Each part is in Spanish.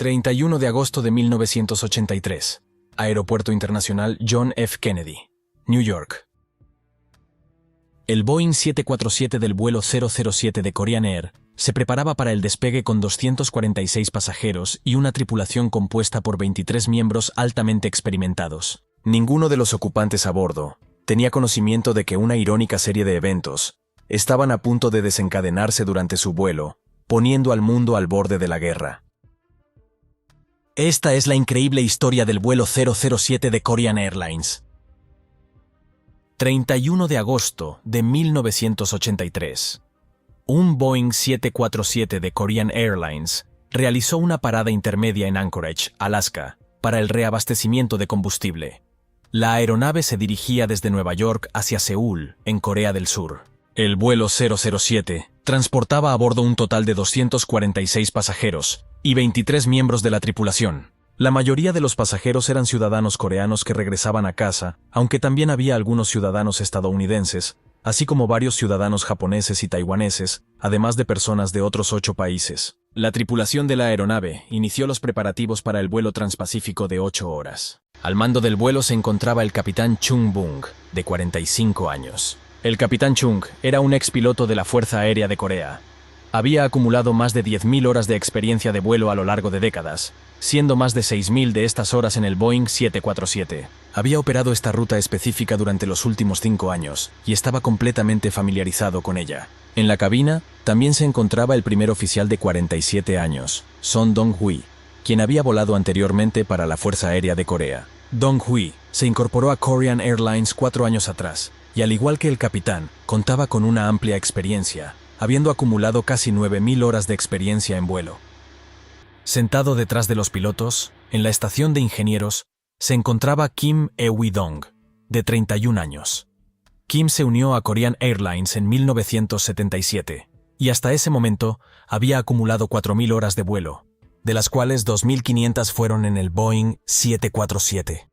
31 de agosto de 1983. Aeropuerto Internacional John F. Kennedy, New York. El Boeing 747 del vuelo 007 de Korean Air se preparaba para el despegue con 246 pasajeros y una tripulación compuesta por 23 miembros altamente experimentados. Ninguno de los ocupantes a bordo tenía conocimiento de que una irónica serie de eventos estaban a punto de desencadenarse durante su vuelo, poniendo al mundo al borde de la guerra. Esta es la increíble historia del vuelo 007 de Korean Airlines. 31 de agosto de 1983. Un Boeing 747 de Korean Airlines realizó una parada intermedia en Anchorage, Alaska, para el reabastecimiento de combustible. La aeronave se dirigía desde Nueva York hacia Seúl, en Corea del Sur. El vuelo 007 transportaba a bordo un total de 246 pasajeros y 23 miembros de la tripulación. La mayoría de los pasajeros eran ciudadanos coreanos que regresaban a casa, aunque también había algunos ciudadanos estadounidenses, así como varios ciudadanos japoneses y taiwaneses, además de personas de otros 8 países. La tripulación de la aeronave inició los preparativos para el vuelo transpacífico de 8 horas. Al mando del vuelo se encontraba el capitán Chung Bung, de 45 años. El capitán Chung era un expiloto de la Fuerza Aérea de Corea. Había acumulado más de 10.000 horas de experiencia de vuelo a lo largo de décadas, siendo más de 6.000 de estas horas en el Boeing 747. Había operado esta ruta específica durante los últimos 5 años y estaba completamente familiarizado con ella. En la cabina también se encontraba el primer oficial de 47 años, Son Dong-hui, quien había volado anteriormente para la Fuerza Aérea de Corea. Dong-hui se incorporó a Korean Airlines 4 años atrás, y al igual que el capitán, contaba con una amplia experiencia, habiendo acumulado casi 9.000 horas de experiencia en vuelo. Sentado detrás de los pilotos, en la estación de ingenieros, se encontraba Kim Eui-dong, de 31 años. Kim se unió a Korean Airlines en 1977, y hasta ese momento había acumulado 4.000 horas de vuelo, de las cuales 2.500 fueron en el Boeing 747.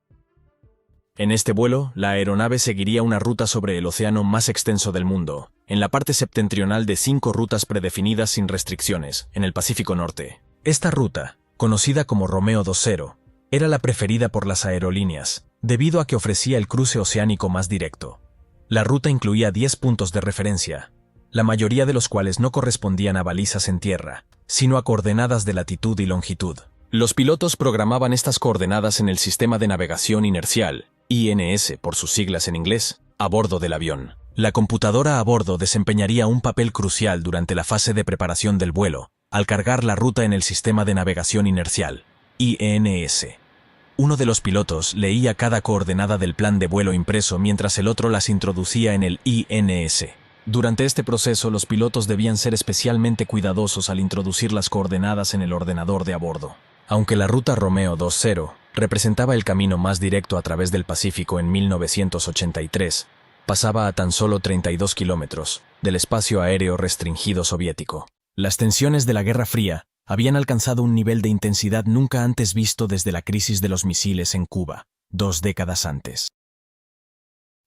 En este vuelo, la aeronave seguiría una ruta sobre el océano más extenso del mundo, en la parte septentrional de 5 rutas predefinidas sin restricciones, en el Pacífico Norte. Esta ruta, conocida como Romeo 20, era la preferida por las aerolíneas, debido a que ofrecía el cruce oceánico más directo. La ruta incluía 10 puntos de referencia, la mayoría de los cuales no correspondían a balizas en tierra, sino a coordenadas de latitud y longitud. Los pilotos programaban estas coordenadas en el sistema de navegación inercial, INS por sus siglas en inglés, a bordo del avión. La computadora a bordo desempeñaría un papel crucial durante la fase de preparación del vuelo, al cargar la ruta en el sistema de navegación inercial, INS. Uno de los pilotos leía cada coordenada del plan de vuelo impreso mientras el otro las introducía en el INS. Durante este proceso, los pilotos debían ser especialmente cuidadosos al introducir las coordenadas en el ordenador de a bordo. Aunque la ruta Romeo 20 representaba el camino más directo a través del Pacífico en 1983, pasaba a tan solo 32 kilómetros del espacio aéreo restringido soviético. Las tensiones de la Guerra Fría habían alcanzado un nivel de intensidad nunca antes visto desde la crisis de los misiles en Cuba, 2 décadas antes.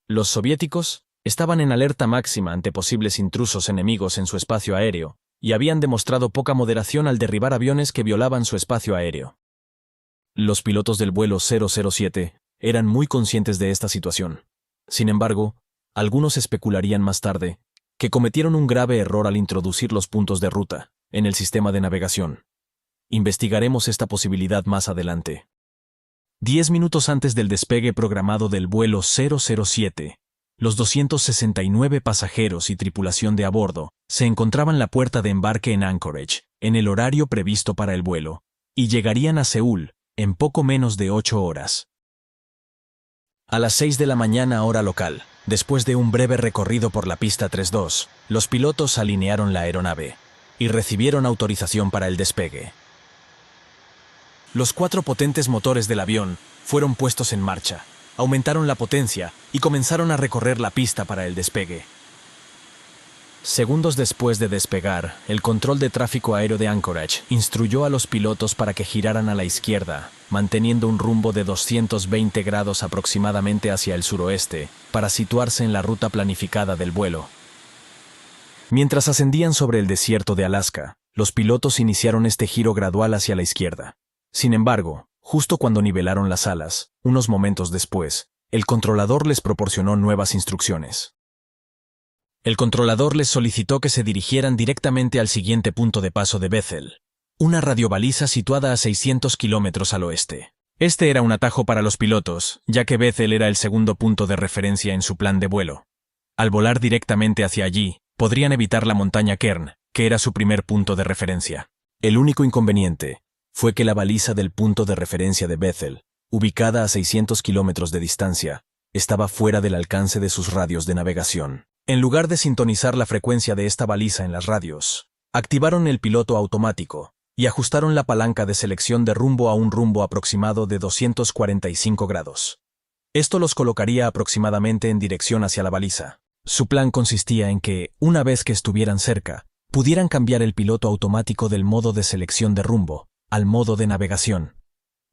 Los soviéticos estaban en alerta máxima ante posibles intrusos enemigos en su espacio aéreo y habían demostrado poca moderación al derribar aviones que violaban su espacio aéreo. Los pilotos del vuelo 007 eran muy conscientes de esta situación. Sin embargo, algunos especularían más tarde que cometieron un grave error al introducir los puntos de ruta en el sistema de navegación. Investigaremos esta posibilidad más adelante. 10 minutos antes del despegue programado del vuelo 007, los 269 pasajeros y tripulación de a bordo se encontraban en la puerta de embarque en Anchorage, en el horario previsto para el vuelo, y llegarían a Seúl en poco menos de 8 horas. A las 6 de la mañana hora local, después de un breve recorrido por la pista 32, los pilotos alinearon la aeronave y recibieron autorización para el despegue. Los 4 potentes motores del avión fueron puestos en marcha, aumentaron la potencia y comenzaron a recorrer la pista para el despegue. Segundos después de despegar, el control de tráfico aéreo de Anchorage instruyó a los pilotos para que giraran a la izquierda, manteniendo un rumbo de 220 grados aproximadamente hacia el suroeste, para situarse en la ruta planificada del vuelo. Mientras ascendían sobre el desierto de Alaska, los pilotos iniciaron este giro gradual hacia la izquierda. Sin embargo, justo cuando nivelaron las alas, unos momentos después, el controlador les proporcionó nuevas instrucciones. El controlador les solicitó que se dirigieran directamente al siguiente punto de paso de Bethel, una radiobaliza situada a 600 kilómetros al oeste. Este era un atajo para los pilotos, ya que Bethel era el segundo punto de referencia en su plan de vuelo. Al volar directamente hacia allí, podrían evitar la montaña Kern, que era su primer punto de referencia. El único inconveniente fue que la baliza del punto de referencia de Bethel, ubicada a 600 kilómetros de distancia, estaba fuera del alcance de sus radios de navegación. En lugar de sintonizar la frecuencia de esta baliza en las radios, activaron el piloto automático y ajustaron la palanca de selección de rumbo a un rumbo aproximado de 245 grados. Esto los colocaría aproximadamente en dirección hacia la baliza. Su plan consistía en que, una vez que estuvieran cerca, pudieran cambiar el piloto automático del modo de selección de rumbo al modo de navegación.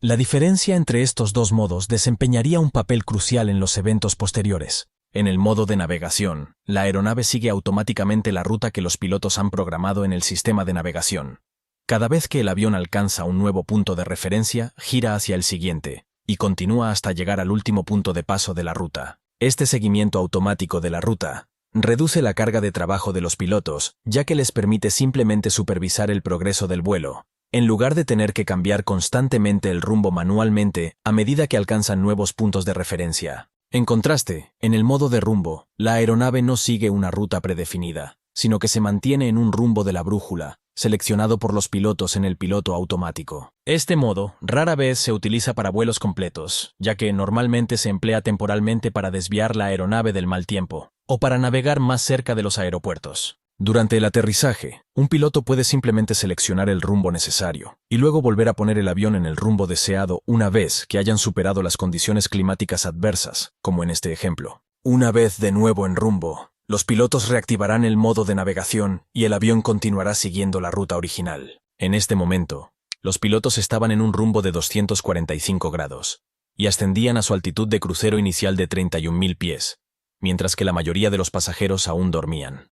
La diferencia entre estos dos modos desempeñaría un papel crucial en los eventos posteriores. En el modo de navegación, la aeronave sigue automáticamente la ruta que los pilotos han programado en el sistema de navegación. Cada vez que el avión alcanza un nuevo punto de referencia, gira hacia el siguiente, y continúa hasta llegar al último punto de paso de la ruta. Este seguimiento automático de la ruta reduce la carga de trabajo de los pilotos, ya que les permite simplemente supervisar el progreso del vuelo, en lugar de tener que cambiar constantemente el rumbo manualmente a medida que alcanzan nuevos puntos de referencia. En contraste, en el modo de rumbo, la aeronave no sigue una ruta predefinida, sino que se mantiene en un rumbo de la brújula, seleccionado por los pilotos en el piloto automático. Este modo rara vez se utiliza para vuelos completos, ya que normalmente se emplea temporalmente para desviar la aeronave del mal tiempo, o para navegar más cerca de los aeropuertos. Durante el aterrizaje, un piloto puede simplemente seleccionar el rumbo necesario, y luego volver a poner el avión en el rumbo deseado una vez que hayan superado las condiciones climáticas adversas, como en este ejemplo. Una vez de nuevo en rumbo, los pilotos reactivarán el modo de navegación y el avión continuará siguiendo la ruta original. En este momento, los pilotos estaban en un rumbo de 245 grados y ascendían a su altitud de crucero inicial de 31.000 pies, mientras que la mayoría de los pasajeros aún dormían.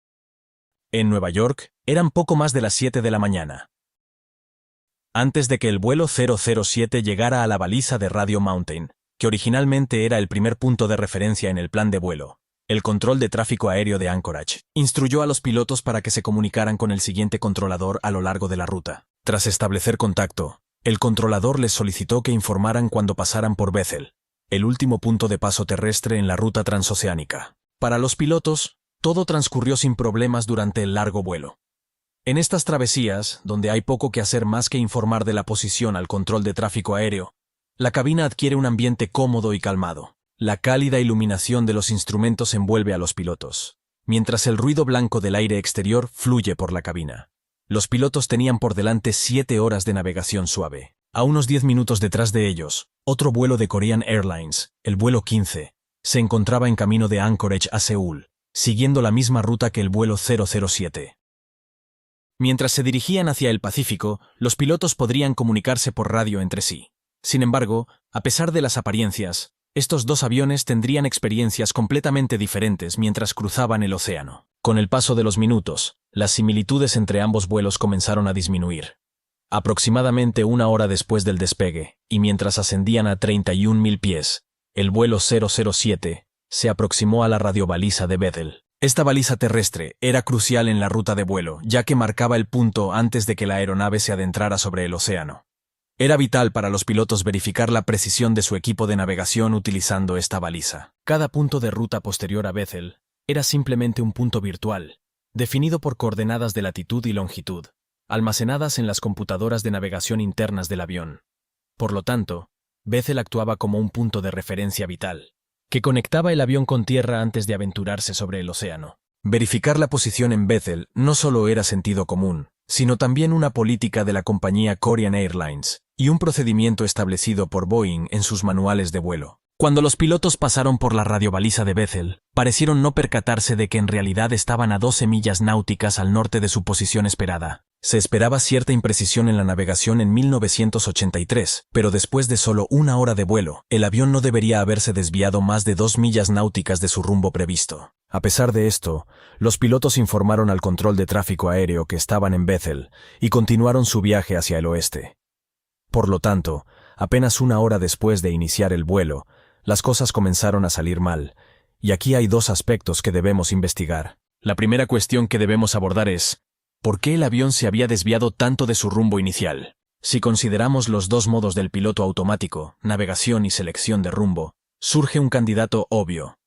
En Nueva York, eran poco más de las 7 de la mañana. Antes de que el vuelo 007 llegara a la baliza de Radio Mountain, que originalmente era el primer punto de referencia en el plan de vuelo, el control de tráfico aéreo de Anchorage instruyó a los pilotos para que se comunicaran con el siguiente controlador a lo largo de la ruta. Tras establecer contacto, el controlador les solicitó que informaran cuando pasaran por Bethel, el último punto de paso terrestre en la ruta transoceánica. Para los pilotos, todo transcurrió sin problemas durante el largo vuelo. En estas travesías, donde hay poco que hacer más que informar de la posición al control de tráfico aéreo, la cabina adquiere un ambiente cómodo y calmado. La cálida iluminación de los instrumentos envuelve a los pilotos, mientras el ruido blanco del aire exterior fluye por la cabina. Los pilotos tenían por delante 7 horas de navegación suave. A unos 10 minutos detrás de ellos, otro vuelo de Korean Airlines, el vuelo 15, se encontraba en camino de Anchorage a Seúl, siguiendo la misma ruta que el vuelo 007. Mientras se dirigían hacia el Pacífico, los pilotos podrían comunicarse por radio entre sí. Sin embargo, a pesar de las apariencias, estos dos aviones tendrían experiencias completamente diferentes mientras cruzaban el océano. Con el paso de los minutos, las similitudes entre ambos vuelos comenzaron a disminuir. Aproximadamente 1 hora después del despegue, y mientras ascendían a 31.000 pies, el vuelo 007 se aproximó a la radiobaliza de Bethel. Esta baliza terrestre era crucial en la ruta de vuelo, ya que marcaba el punto antes de que la aeronave se adentrara sobre el océano. Era vital para los pilotos verificar la precisión de su equipo de navegación utilizando esta baliza. Cada punto de ruta posterior a Bethel era simplemente un punto virtual, definido por coordenadas de latitud y longitud, almacenadas en las computadoras de navegación internas del avión. Por lo tanto, Bethel actuaba como un punto de referencia vital, que conectaba el avión con tierra antes de aventurarse sobre el océano. Verificar la posición en Bethel no solo era sentido común, sino también una política de la compañía Korean Airlines y un procedimiento establecido por Boeing en sus manuales de vuelo. Cuando los pilotos pasaron por la radiobaliza de Bethel, parecieron no percatarse de que en realidad estaban a 12 millas náuticas al norte de su posición esperada. Se esperaba cierta imprecisión en la navegación en 1983, pero después de solo 1 hora de vuelo, el avión no debería haberse desviado más de 2 millas náuticas de su rumbo previsto. A pesar de esto, los pilotos informaron al control de tráfico aéreo que estaban en Bethel y continuaron su viaje hacia el oeste. Por lo tanto, apenas una hora después de iniciar el vuelo, las cosas comenzaron a salir mal, y aquí hay dos aspectos que debemos investigar. La primera cuestión que debemos abordar es, ¿por qué el avión se había desviado tanto de su rumbo inicial? Si consideramos los dos modos del piloto automático, navegación y selección de rumbo, surge un candidato obvio.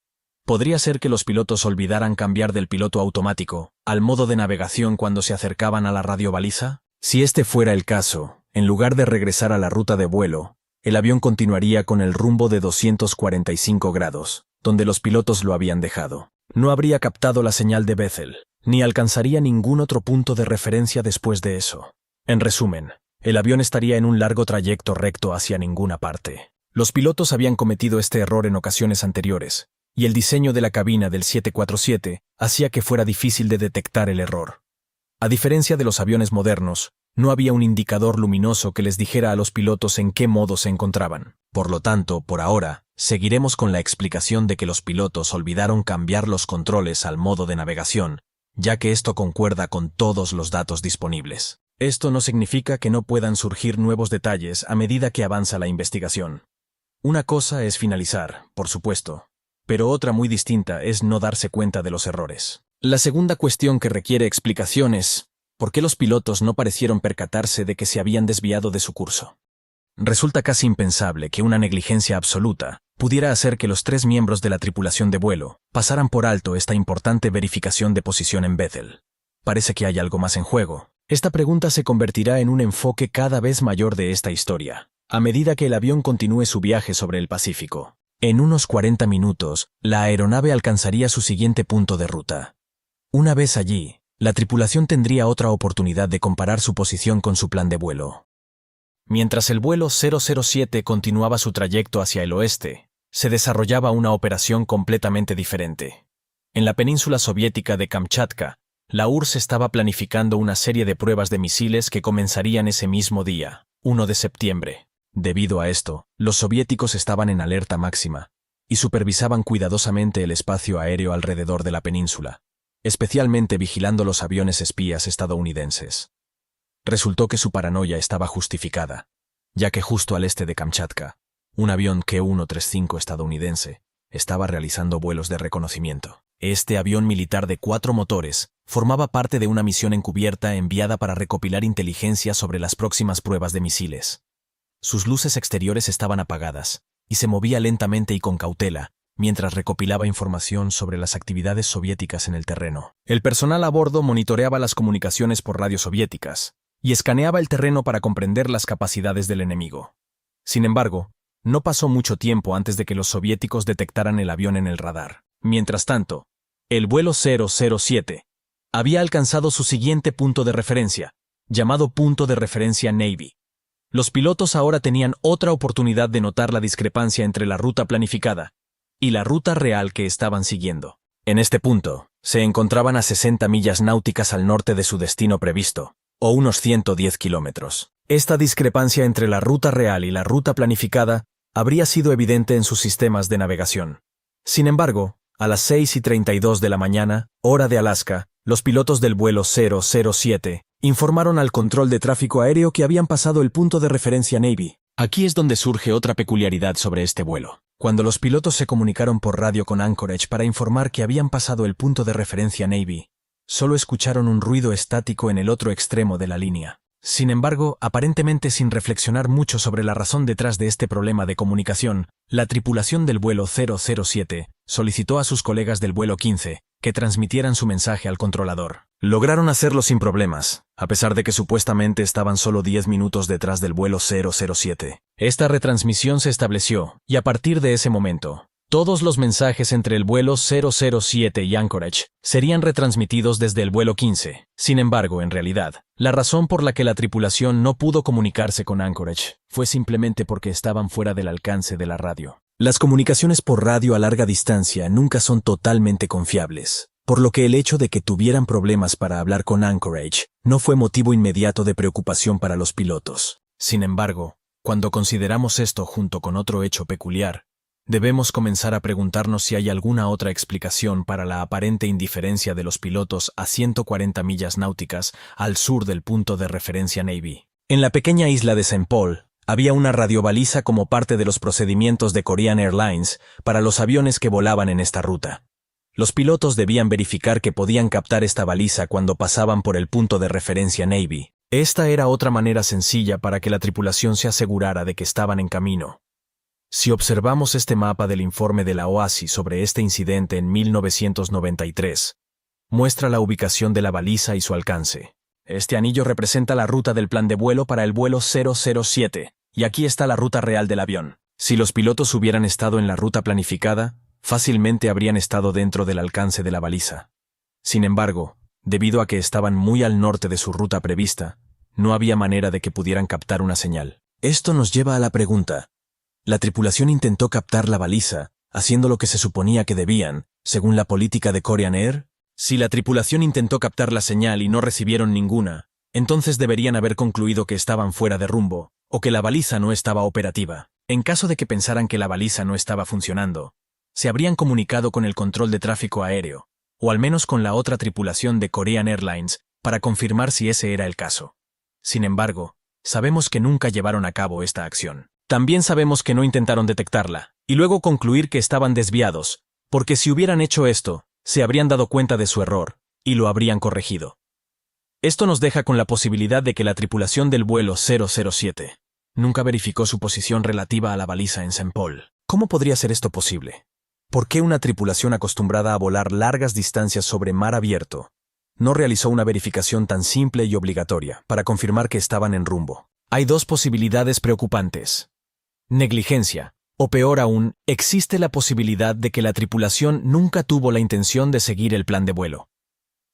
¿Podría ser que los pilotos olvidaran cambiar del piloto automático al modo de navegación cuando se acercaban a la radiobaliza? Si este fuera el caso, en lugar de regresar a la ruta de vuelo, el avión continuaría con el rumbo de 245 grados, donde los pilotos lo habían dejado. No habría captado la señal de Bethel, ni alcanzaría ningún otro punto de referencia después de eso. En resumen, el avión estaría en un largo trayecto recto hacia ninguna parte. Los pilotos habían cometido este error en ocasiones anteriores, y el diseño de la cabina del 747 hacía que fuera difícil de detectar el error. A diferencia de los aviones modernos, no había un indicador luminoso que les dijera a los pilotos en qué modo se encontraban. Por lo tanto, por ahora, seguiremos con la explicación de que los pilotos olvidaron cambiar los controles al modo de navegación, ya que esto concuerda con todos los datos disponibles. Esto no significa que no puedan surgir nuevos detalles a medida que avanza la investigación. Una cosa es finalizar, por supuesto, pero otra muy distinta es no darse cuenta de los errores. La segunda cuestión que requiere explicación es, ¿por qué los pilotos no parecieron percatarse de que se habían desviado de su curso? Resulta casi impensable que una negligencia absoluta pudiera hacer que los 3 miembros de la tripulación de vuelo pasaran por alto esta importante verificación de posición en Bethel. Parece que hay algo más en juego. Esta pregunta se convertirá en un enfoque cada vez mayor de esta historia, a medida que el avión continúe su viaje sobre el Pacífico. En unos 40 minutos, la aeronave alcanzaría su siguiente punto de ruta. Una vez allí, la tripulación tendría otra oportunidad de comparar su posición con su plan de vuelo. Mientras el vuelo 007 continuaba su trayecto hacia el oeste, se desarrollaba una operación completamente diferente. En la península soviética de Kamchatka, la URSS estaba planificando una serie de pruebas de misiles que comenzarían ese mismo día, 1 de septiembre. Debido a esto, los soviéticos estaban en alerta máxima y supervisaban cuidadosamente el espacio aéreo alrededor de la península, especialmente vigilando los aviones espías estadounidenses. Resultó que su paranoia estaba justificada, ya que justo al este de Kamchatka, un avión K-135 estadounidense estaba realizando vuelos de reconocimiento. Este avión militar de 4 motores formaba parte de una misión encubierta enviada para recopilar inteligencia sobre las próximas pruebas de misiles. Sus luces exteriores estaban apagadas, y se movía lentamente y con cautela, mientras recopilaba información sobre las actividades soviéticas en el terreno. El personal a bordo monitoreaba las comunicaciones por radio soviéticas, y escaneaba el terreno para comprender las capacidades del enemigo. Sin embargo, no pasó mucho tiempo antes de que los soviéticos detectaran el avión en el radar. Mientras tanto, el vuelo 007 había alcanzado su siguiente punto de referencia, llamado punto de referencia Navy. Los pilotos ahora tenían otra oportunidad de notar la discrepancia entre la ruta planificada y la ruta real que estaban siguiendo. En este punto, se encontraban a 60 millas náuticas al norte de su destino previsto, o unos 110 kilómetros. Esta discrepancia entre la ruta real y la ruta planificada habría sido evidente en sus sistemas de navegación. Sin embargo, a las 6:32 de la mañana, hora de Alaska, los pilotos del vuelo 007 informaron al control de tráfico aéreo que habían pasado el punto de referencia Navy. Aquí es donde surge otra peculiaridad sobre este vuelo. Cuando los pilotos se comunicaron por radio con Anchorage para informar que habían pasado el punto de referencia Navy, solo escucharon un ruido estático en el otro extremo de la línea. Sin embargo, aparentemente sin reflexionar mucho sobre la razón detrás de este problema de comunicación, la tripulación del vuelo 007 solicitó a sus colegas del vuelo 15 que transmitieran su mensaje al controlador. Lograron hacerlo sin problemas, a pesar de que supuestamente estaban solo 10 minutos detrás del vuelo 007. Esta retransmisión se estableció, y a partir de ese momento, todos los mensajes entre el vuelo 007 y Anchorage serían retransmitidos desde el vuelo 15. Sin embargo, en realidad, la razón por la que la tripulación no pudo comunicarse con Anchorage fue simplemente porque estaban fuera del alcance de la radio. Las comunicaciones por radio a larga distancia nunca son totalmente confiables, por lo que el hecho de que tuvieran problemas para hablar con Anchorage no fue motivo inmediato de preocupación para los pilotos. Sin embargo, cuando consideramos esto junto con otro hecho peculiar, debemos comenzar a preguntarnos si hay alguna otra explicación para la aparente indiferencia de los pilotos a 140 millas náuticas al sur del punto de referencia Navy. En la pequeña isla de Saint Paul, Había una radiobaliza como parte de los procedimientos de Korean Airlines para los aviones que volaban en esta ruta. Los pilotos debían verificar que podían captar esta baliza cuando pasaban por el punto de referencia Navy. Esta era otra manera sencilla para que la tripulación se asegurara de que estaban en camino. Si observamos este mapa del informe de la OASI sobre este incidente en 1993, muestra la ubicación de la baliza y su alcance. Este anillo representa la ruta del plan de vuelo para el vuelo 007, y aquí está la ruta real del avión. Si los pilotos hubieran estado en la ruta planificada, fácilmente habrían estado dentro del alcance de la baliza. Sin embargo, debido a que estaban muy al norte de su ruta prevista, no había manera de que pudieran captar una señal. Esto nos lleva a la pregunta. La tripulación intentó captar la baliza, haciendo lo que se suponía que debían, según la política de Korean Air. Si la tripulación intentó captar la señal y no recibieron ninguna, entonces deberían haber concluido que estaban fuera de rumbo, o que la baliza no estaba operativa. En caso de que pensaran que la baliza no estaba funcionando, se habrían comunicado con el control de tráfico aéreo, o al menos con la otra tripulación de Korean Airlines, para confirmar si ese era el caso. Sin embargo, sabemos que nunca llevaron a cabo esta acción. También sabemos que no intentaron detectarla, y luego concluir que estaban desviados, porque si hubieran hecho esto, se habrían dado cuenta de su error, y lo habrían corregido. Esto nos deja con la posibilidad de que la tripulación del vuelo 007 nunca verificó su posición relativa a la baliza en St. Paul. ¿Cómo podría ser esto posible? ¿Por qué una tripulación acostumbrada a volar largas distancias sobre mar abierto no realizó una verificación tan simple y obligatoria para confirmar que estaban en rumbo? Hay dos posibilidades preocupantes. Negligencia, o peor aún, existe la posibilidad de que la tripulación nunca tuvo la intención de seguir el plan de vuelo.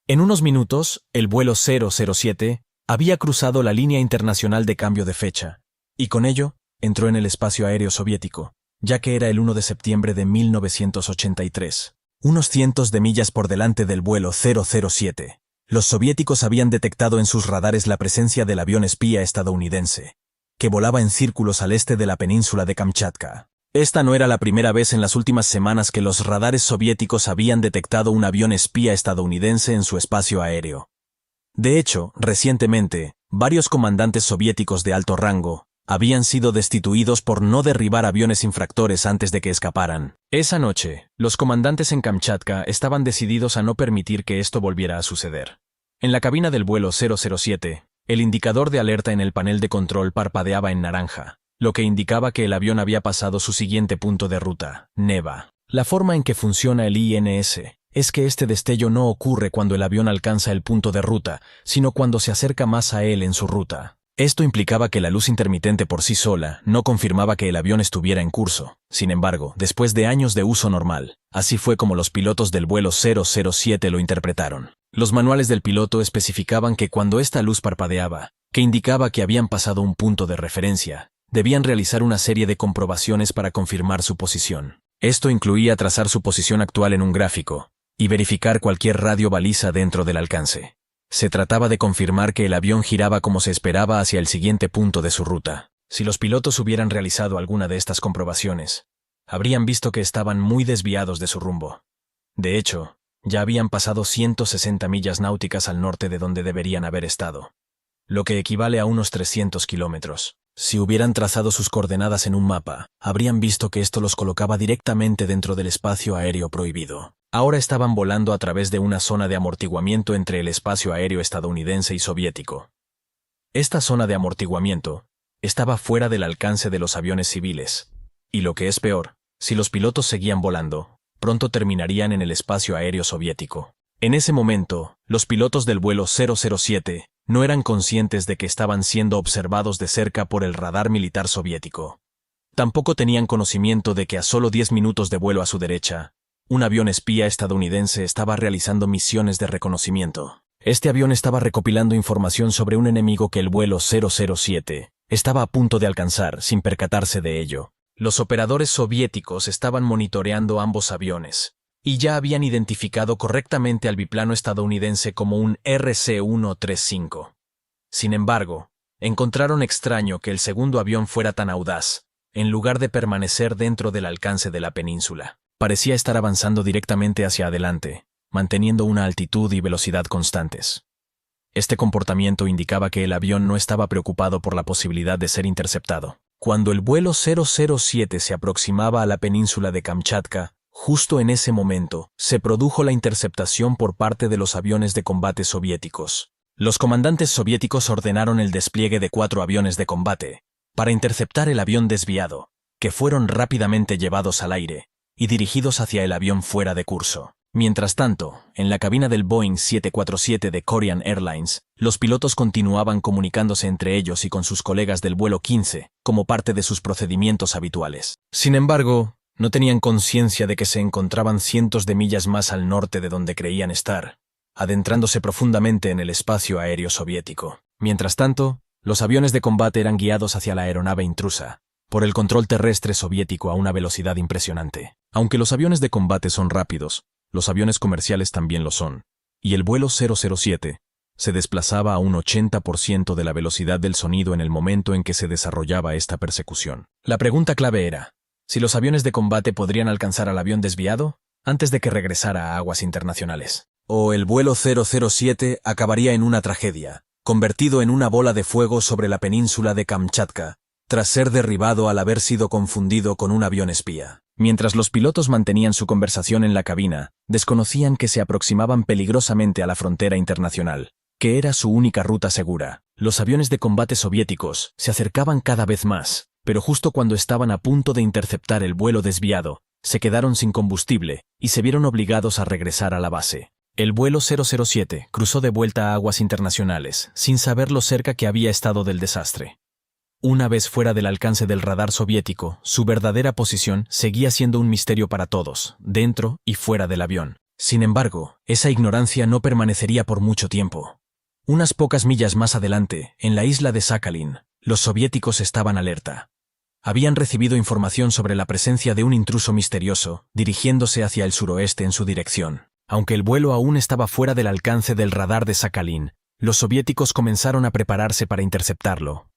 En unos minutos, el vuelo 007 había cruzado la línea internacional de cambio de fecha, y con ello, entró en el espacio aéreo soviético, ya que era el 1 de septiembre de 1983, unos cientos de millas por delante del vuelo 007. Los soviéticos habían detectado en sus radares la presencia del avión espía estadounidense, que volaba en círculos al este de la península de Kamchatka. Esta no era la primera vez en las últimas semanas que los radares soviéticos habían detectado un avión espía estadounidense en su espacio aéreo. De hecho, recientemente, varios comandantes soviéticos de alto rango habían sido destituidos por no derribar aviones infractores antes de que escaparan. Esa noche, los comandantes en Kamchatka estaban decididos a no permitir que esto volviera a suceder. En la cabina del vuelo 007, el indicador de alerta en el panel de control parpadeaba en naranja, lo que indicaba que el avión había pasado su siguiente punto de ruta, Neva. La forma en que funciona el INS es que este destello no ocurre cuando el avión alcanza el punto de ruta, sino cuando se acerca más a él en su ruta. Esto implicaba que la luz intermitente por sí sola no confirmaba que el avión estuviera en curso. Sin embargo, después de años de uso normal, así fue como los pilotos del vuelo 007 lo interpretaron. Los manuales del piloto especificaban que cuando esta luz parpadeaba, que indicaba que habían pasado un punto de referencia, debían realizar una serie de comprobaciones para confirmar su posición. Esto incluía trazar su posición actual en un gráfico y verificar cualquier radio baliza dentro del alcance. Se trataba de confirmar que el avión giraba como se esperaba hacia el siguiente punto de su ruta. Si los pilotos hubieran realizado alguna de estas comprobaciones, habrían visto que estaban muy desviados de su rumbo. De hecho, ya habían pasado 160 millas náuticas al norte de donde deberían haber estado, lo que equivale a unos 300 kilómetros. Si hubieran trazado sus coordenadas en un mapa, habrían visto que esto los colocaba directamente dentro del espacio aéreo prohibido. Ahora estaban volando a través de una zona de amortiguamiento entre el espacio aéreo estadounidense y soviético. Esta zona de amortiguamiento estaba fuera del alcance de los aviones civiles, y lo que es peor, si los pilotos seguían volando, pronto terminarían en el espacio aéreo soviético. En ese momento, los pilotos del vuelo 007 no eran conscientes de que estaban siendo observados de cerca por el radar militar soviético. Tampoco tenían conocimiento de que a solo 10 minutos de vuelo a su derecha, un avión espía estadounidense estaba realizando misiones de reconocimiento. Este avión estaba recopilando información sobre un enemigo que el vuelo 007 estaba a punto de alcanzar sin percatarse de ello. Los operadores soviéticos estaban monitoreando ambos aviones, y ya habían identificado correctamente al biplano estadounidense como un RC-135. Sin embargo, encontraron extraño que el segundo avión fuera tan audaz, en lugar de permanecer dentro del alcance de la península. Parecía estar avanzando directamente hacia adelante, manteniendo una altitud y velocidad constantes. Este comportamiento indicaba que el avión no estaba preocupado por la posibilidad de ser interceptado. Cuando el vuelo 007 se aproximaba a la península de Kamchatka, justo en ese momento, se produjo la interceptación por parte de los aviones de combate soviéticos. Los comandantes soviéticos ordenaron el despliegue de 4 aviones de combate para interceptar el avión desviado, que fueron rápidamente llevados al aire y dirigidos hacia el avión fuera de curso. Mientras tanto, en la cabina del Boeing 747 de Korean Airlines, los pilotos continuaban comunicándose entre ellos y con sus colegas del vuelo 15, como parte de sus procedimientos habituales. Sin embargo, no tenían conciencia de que se encontraban cientos de millas más al norte de donde creían estar, adentrándose profundamente en el espacio aéreo soviético. Mientras tanto, los aviones de combate eran guiados hacia la aeronave intrusa por el control terrestre soviético a una velocidad impresionante. Aunque los aviones de combate son rápidos, los aviones comerciales también lo son, y el vuelo 007 se desplazaba a un 80% de la velocidad del sonido en el momento en que se desarrollaba esta persecución. La pregunta clave era, si los aviones de combate podrían alcanzar al avión desviado antes de que regresara a aguas internacionales. O el vuelo 007 acabaría en una tragedia, convertido en una bola de fuego sobre la península de Kamchatka, tras ser derribado al haber sido confundido con un avión espía. Mientras los pilotos mantenían su conversación en la cabina, desconocían que se aproximaban peligrosamente a la frontera internacional, que era su única ruta segura. Los aviones de combate soviéticos se acercaban cada vez más, pero justo cuando estaban a punto de interceptar el vuelo desviado, se quedaron sin combustible y se vieron obligados a regresar a la base. El vuelo 007 cruzó de vuelta a aguas internacionales, sin saber lo cerca que había estado del desastre. Una vez fuera del alcance del radar soviético, su verdadera posición seguía siendo un misterio para todos, dentro y fuera del avión. Sin embargo, esa ignorancia no permanecería por mucho tiempo. Unas pocas millas más adelante, en la isla de Sakhalin, los soviéticos estaban alerta. Habían recibido información sobre la presencia de un intruso misterioso, dirigiéndose hacia el suroeste en su dirección. Aunque el vuelo aún estaba fuera del alcance del radar de Sakhalin, los soviéticos comenzaron a prepararse para interceptarlo.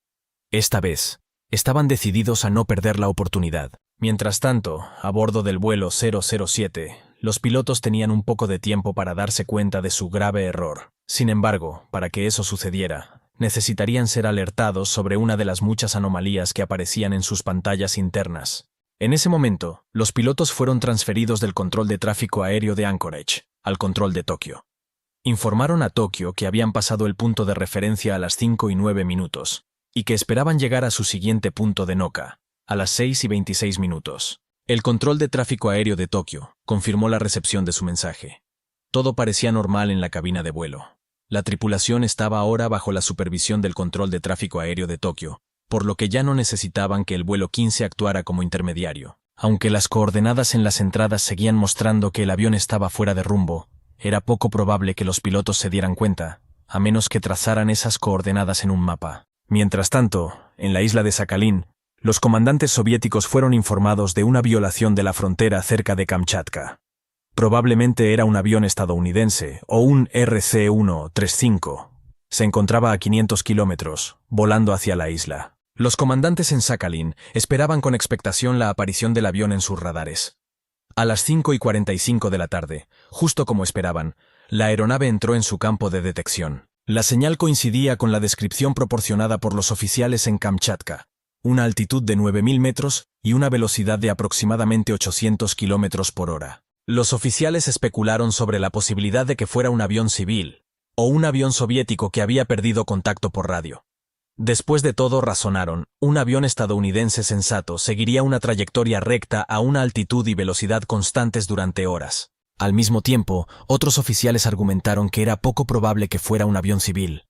Esta vez, estaban decididos a no perder la oportunidad. Mientras tanto, a bordo del vuelo 007, los pilotos tenían un poco de tiempo para darse cuenta de su grave error. Sin embargo, para que eso sucediera, necesitarían ser alertados sobre una de las muchas anomalías que aparecían en sus pantallas internas. En ese momento, los pilotos fueron transferidos del control de tráfico aéreo de Anchorage al control de Tokio. Informaron a Tokio que habían pasado el punto de referencia a las 5:09 y que esperaban llegar a su siguiente punto de Noka, a las 6:26. El control de tráfico aéreo de Tokio confirmó la recepción de su mensaje. Todo parecía normal en la cabina de vuelo. La tripulación estaba ahora bajo la supervisión del control de tráfico aéreo de Tokio, por lo que ya no necesitaban que el vuelo 15 actuara como intermediario. Aunque las coordenadas en las entradas seguían mostrando que el avión estaba fuera de rumbo, era poco probable que los pilotos se dieran cuenta, a menos que trazaran esas coordenadas en un mapa. Mientras tanto, en la isla de Sakhalin, los comandantes soviéticos fueron informados de una violación de la frontera cerca de Kamchatka. Probablemente era un avión estadounidense o un RC-135. Se encontraba a 500 kilómetros, volando hacia la isla. Los comandantes en Sakhalin esperaban con expectación la aparición del avión en sus radares. A las 5:45 de la tarde, justo como esperaban, la aeronave entró en su campo de detección. La señal coincidía con la descripción proporcionada por los oficiales en Kamchatka, una altitud de 9.000 metros y una velocidad de aproximadamente 800 kilómetros por hora. Los oficiales especularon sobre la posibilidad de que fuera un avión civil, o un avión soviético que había perdido contacto por radio. Después de todo, razonaron, un avión estadounidense sensato seguiría una trayectoria recta a una altitud y velocidad constantes durante horas. Al mismo tiempo, otros oficiales argumentaron que era poco probable que fuera un avión civil.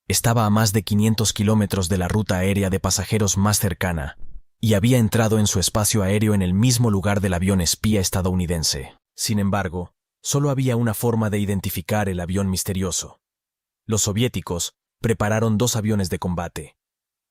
Estaba a más de 500 kilómetros de la ruta aérea de pasajeros más cercana, y había entrado en su espacio aéreo en el mismo lugar del avión espía estadounidense. Sin embargo, solo había una forma de identificar el avión misterioso. Los soviéticos prepararon 2 aviones de combate.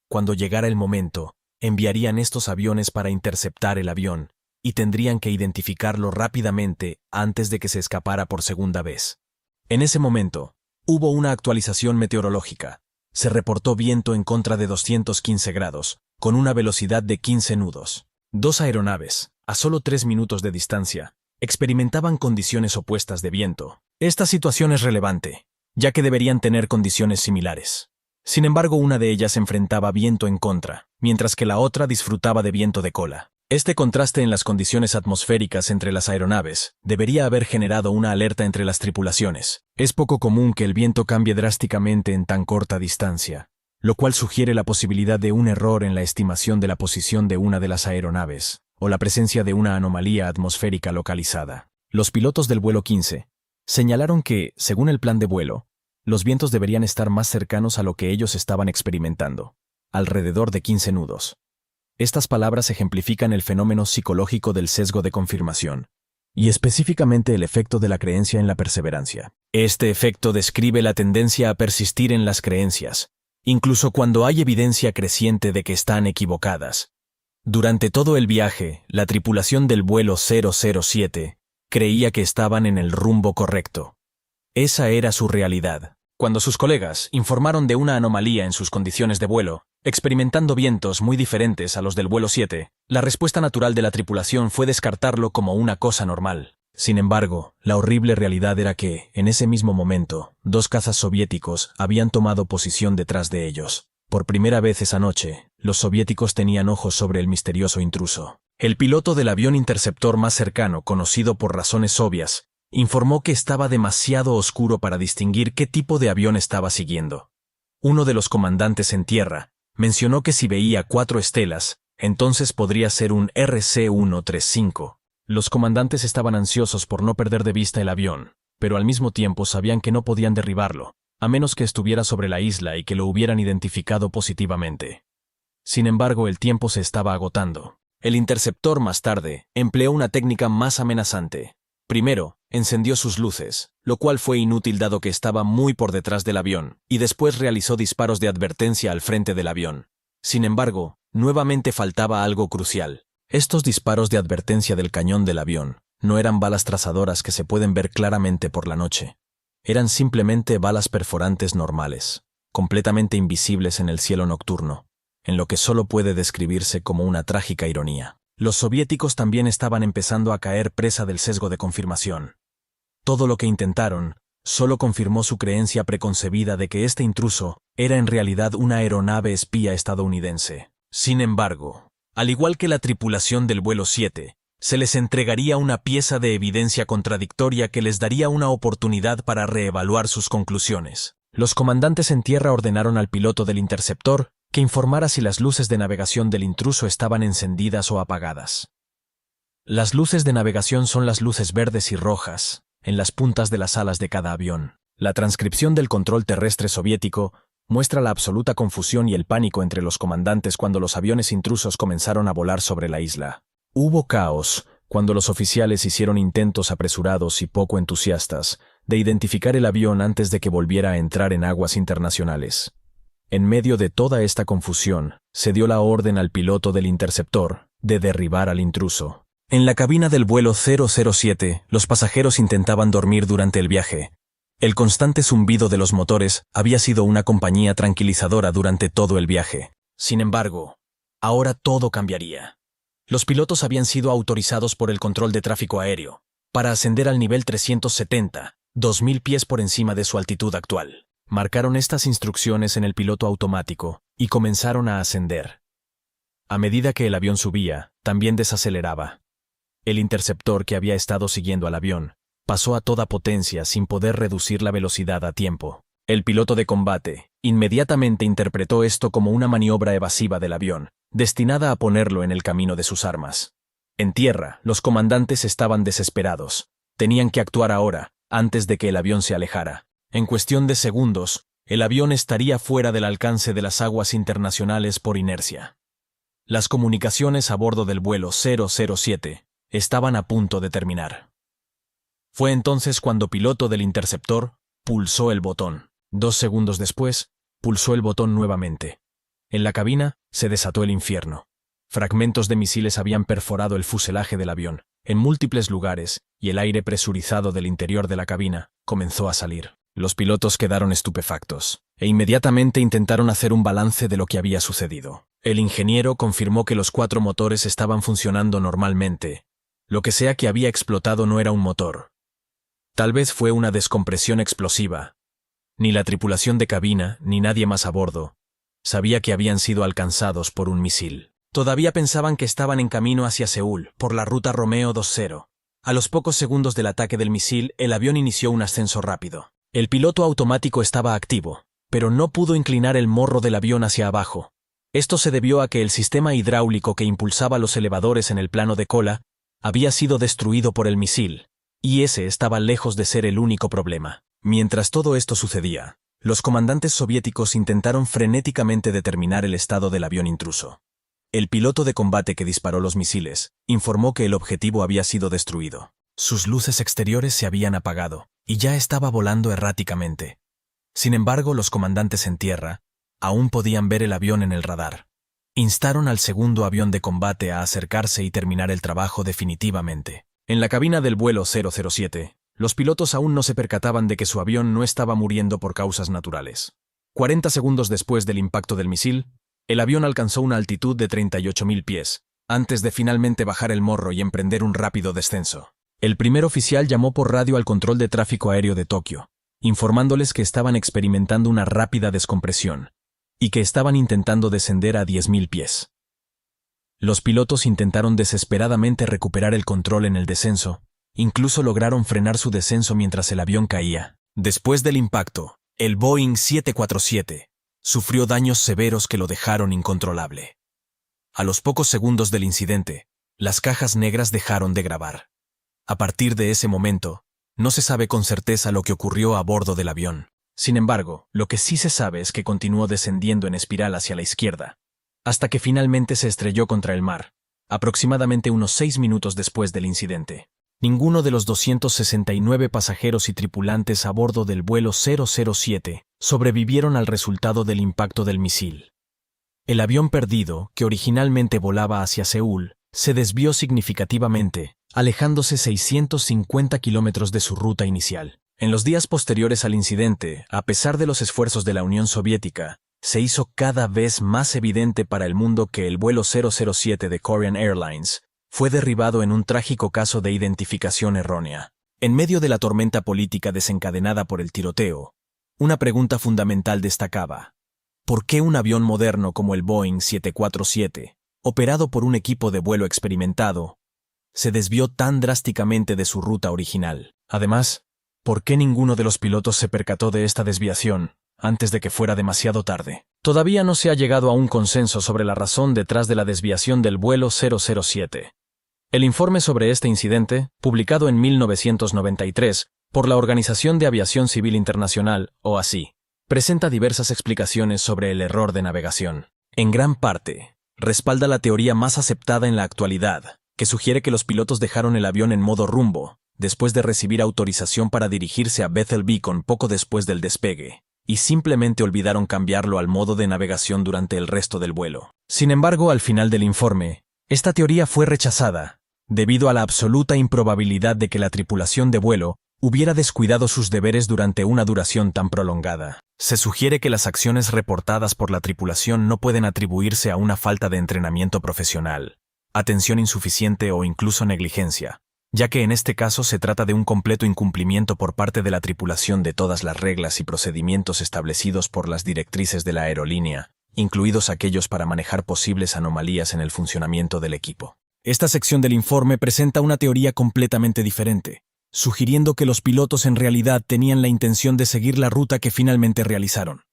Cuando llegara el momento, enviarían estos aviones para interceptar el avión, y tendrían que identificarlo rápidamente antes de que se escapara por segunda vez. En ese momento, hubo una actualización meteorológica. Se reportó viento en contra de 215 grados, con una velocidad de 15 nudos. 2 aeronaves, a solo 3 minutos de distancia, experimentaban condiciones opuestas de viento. Esta situación es relevante, ya que deberían tener condiciones similares. Sin embargo, una de ellas enfrentaba viento en contra, mientras que la otra disfrutaba de viento de cola. Este contraste en las condiciones atmosféricas entre las aeronaves debería haber generado una alerta entre las tripulaciones. Es poco común que el viento cambie drásticamente en tan corta distancia, lo cual sugiere la posibilidad de un error en la estimación de la posición de una de las aeronaves, o la presencia de una anomalía atmosférica localizada. Los pilotos del vuelo 15 señalaron que, según el plan de vuelo, los vientos deberían estar más cercanos a lo que ellos estaban experimentando, alrededor de 15 nudos. Estas palabras ejemplifican el fenómeno psicológico del sesgo de confirmación, y específicamente el efecto de la creencia en la perseverancia. Este efecto describe la tendencia a persistir en las creencias, incluso cuando hay evidencia creciente de que están equivocadas. Durante todo el viaje, la tripulación del vuelo 007 creía que estaban en el rumbo correcto. Esa era su realidad. Cuando sus colegas informaron de una anomalía en sus condiciones de vuelo, experimentando vientos muy diferentes a los del vuelo 7, la respuesta natural de la tripulación fue descartarlo como una cosa normal. Sin embargo, la horrible realidad era que, en ese mismo momento, 2 cazas soviéticos habían tomado posición detrás de ellos. Por primera vez esa noche, los soviéticos tenían ojos sobre el misterioso intruso. El piloto del avión interceptor más cercano, conocido por razones obvias, informó que estaba demasiado oscuro para distinguir qué tipo de avión estaba siguiendo. Uno de los comandantes en tierra mencionó que si veía 4 estelas, entonces podría ser un RC-135. Los comandantes estaban ansiosos por no perder de vista el avión, pero al mismo tiempo sabían que no podían derribarlo, a menos que estuviera sobre la isla y que lo hubieran identificado positivamente. Sin embargo, el tiempo se estaba agotando. El interceptor más tarde empleó una técnica más amenazante. Primero, encendió sus luces, lo cual fue inútil dado que estaba muy por detrás del avión, y después realizó disparos de advertencia al frente del avión. Sin embargo, nuevamente faltaba algo crucial. Estos disparos de advertencia del cañón del avión no eran balas trazadoras que se pueden ver claramente por la noche. Eran simplemente balas perforantes normales, completamente invisibles en el cielo nocturno, en lo que solo puede describirse como una trágica ironía. Los soviéticos también estaban empezando a caer presa del sesgo de confirmación. Todo lo que intentaron solo confirmó su creencia preconcebida de que este intruso era en realidad una aeronave espía estadounidense. Sin embargo, al igual que la tripulación del vuelo 7, se les entregaría una pieza de evidencia contradictoria que les daría una oportunidad para reevaluar sus conclusiones. Los comandantes en tierra ordenaron al piloto del interceptor que informara si las luces de navegación del intruso estaban encendidas o apagadas. Las luces de navegación son las luces verdes y rojas, en las puntas de las alas de cada avión. La transcripción del control terrestre soviético muestra la absoluta confusión y el pánico entre los comandantes cuando los aviones intrusos comenzaron a volar sobre la isla. Hubo caos cuando los oficiales hicieron intentos apresurados y poco entusiastas de identificar el avión antes de que volviera a entrar en aguas internacionales. En medio de toda esta confusión, se dio la orden al piloto del interceptor de derribar al intruso. En la cabina del vuelo 007, los pasajeros intentaban dormir durante el viaje. El constante zumbido de los motores había sido una compañía tranquilizadora durante todo el viaje. Sin embargo, ahora todo cambiaría. Los pilotos habían sido autorizados por el control de tráfico aéreo para ascender al nivel 370, 2000 pies por encima de su altitud actual. Marcaron estas instrucciones en el piloto automático y comenzaron a ascender. A medida que el avión subía, también desaceleraba. El interceptor que había estado siguiendo al avión pasó a toda potencia sin poder reducir la velocidad a tiempo. El piloto de combate inmediatamente interpretó esto como una maniobra evasiva del avión, destinada a ponerlo en el camino de sus armas. En tierra, los comandantes estaban desesperados. Tenían que actuar ahora, antes de que el avión se alejara. En cuestión de segundos, el avión estaría fuera del alcance de las aguas internacionales por inercia. Las comunicaciones a bordo del vuelo 007 estaban a punto de terminar. Fue entonces cuando piloto del interceptor pulsó el botón. 2 segundos después, pulsó el botón nuevamente. En la cabina se desató el infierno. Fragmentos de misiles habían perforado el fuselaje del avión en múltiples lugares y el aire presurizado del interior de la cabina comenzó a salir. Los pilotos quedaron estupefactos e inmediatamente intentaron hacer un balance de lo que había sucedido. El ingeniero confirmó que los 4 motores estaban funcionando normalmente. Lo que sea que había explotado no era un motor. Tal vez fue una descompresión explosiva. Ni la tripulación de cabina, ni nadie más a bordo sabía que habían sido alcanzados por un misil. Todavía pensaban que estaban en camino hacia Seúl, por la ruta Romeo 20. A los pocos segundos del ataque del misil, el avión inició un ascenso rápido. El piloto automático estaba activo, pero no pudo inclinar el morro del avión hacia abajo. Esto se debió a que el sistema hidráulico que impulsaba los elevadores en el plano de cola había sido destruido por el misil, y ese estaba lejos de ser el único problema. Mientras todo esto sucedía, los comandantes soviéticos intentaron frenéticamente determinar el estado del avión intruso. El piloto de combate que disparó los misiles informó que el objetivo había sido destruido. Sus luces exteriores se habían apagado y ya estaba volando erráticamente. Sin embargo, los comandantes en tierra aún podían ver el avión en el radar. Instaron al segundo avión de combate a acercarse y terminar el trabajo definitivamente. En la cabina del vuelo 007, los pilotos aún no se percataban de que su avión no estaba muriendo por causas naturales. 40 segundos después del impacto del misil, el avión alcanzó una altitud de 38.000 pies, antes de finalmente bajar el morro y emprender un rápido descenso. El primer oficial llamó por radio al control de tráfico aéreo de Tokio, informándoles que estaban experimentando una rápida descompresión y que estaban intentando descender a 10.000 pies. Los pilotos intentaron desesperadamente recuperar el control en el descenso, incluso lograron frenar su descenso mientras el avión caía. Después del impacto, el Boeing 747 sufrió daños severos que lo dejaron incontrolable. A los pocos segundos del incidente, las cajas negras dejaron de grabar. A partir de ese momento, no se sabe con certeza lo que ocurrió a bordo del avión. Sin embargo, lo que sí se sabe es que continuó descendiendo en espiral hacia la izquierda, hasta que finalmente se estrelló contra el mar, aproximadamente unos 6 minutos después del incidente. Ninguno de los 269 pasajeros y tripulantes a bordo del vuelo 007 sobrevivieron al resultado del impacto del misil. El avión perdido, que originalmente volaba hacia Seúl, se desvió significativamente, alejándose 650 kilómetros de su ruta inicial. En los días posteriores al incidente, a pesar de los esfuerzos de la Unión Soviética, se hizo cada vez más evidente para el mundo que el vuelo 007 de Korean Airlines fue derribado en un trágico caso de identificación errónea. En medio de la tormenta política desencadenada por el tiroteo, una pregunta fundamental destacaba: ¿por qué un avión moderno como el Boeing 747, operado por un equipo de vuelo experimentado, se desvió tan drásticamente de su ruta original? Además, ¿por qué ninguno de los pilotos se percató de esta desviación antes de que fuera demasiado tarde? Todavía no se ha llegado a un consenso sobre la razón detrás de la desviación del vuelo 007. El informe sobre este incidente, publicado en 1993 por la Organización de Aviación Civil Internacional, OACI, presenta diversas explicaciones sobre el error de navegación. En gran parte, respalda la teoría más aceptada en la actualidad, que sugiere que los pilotos dejaron el avión en modo rumbo, después de recibir autorización para dirigirse a Bethel Beacon poco después del despegue, y simplemente olvidaron cambiarlo al modo de navegación durante el resto del vuelo. Sin embargo, al final del informe, esta teoría fue rechazada, debido a la absoluta improbabilidad de que la tripulación de vuelo hubiera descuidado sus deberes durante una duración tan prolongada. Se sugiere que las acciones reportadas por la tripulación no pueden atribuirse a una falta de entrenamiento profesional, atención insuficiente o incluso negligencia, ya que en este caso se trata de un completo incumplimiento por parte de la tripulación de todas las reglas y procedimientos establecidos por las directrices de la aerolínea, incluidos aquellos para manejar posibles anomalías en el funcionamiento del equipo. Esta sección del informe presenta una teoría completamente diferente, sugiriendo que los pilotos en realidad tenían la intención de seguir la ruta que finalmente realizaron.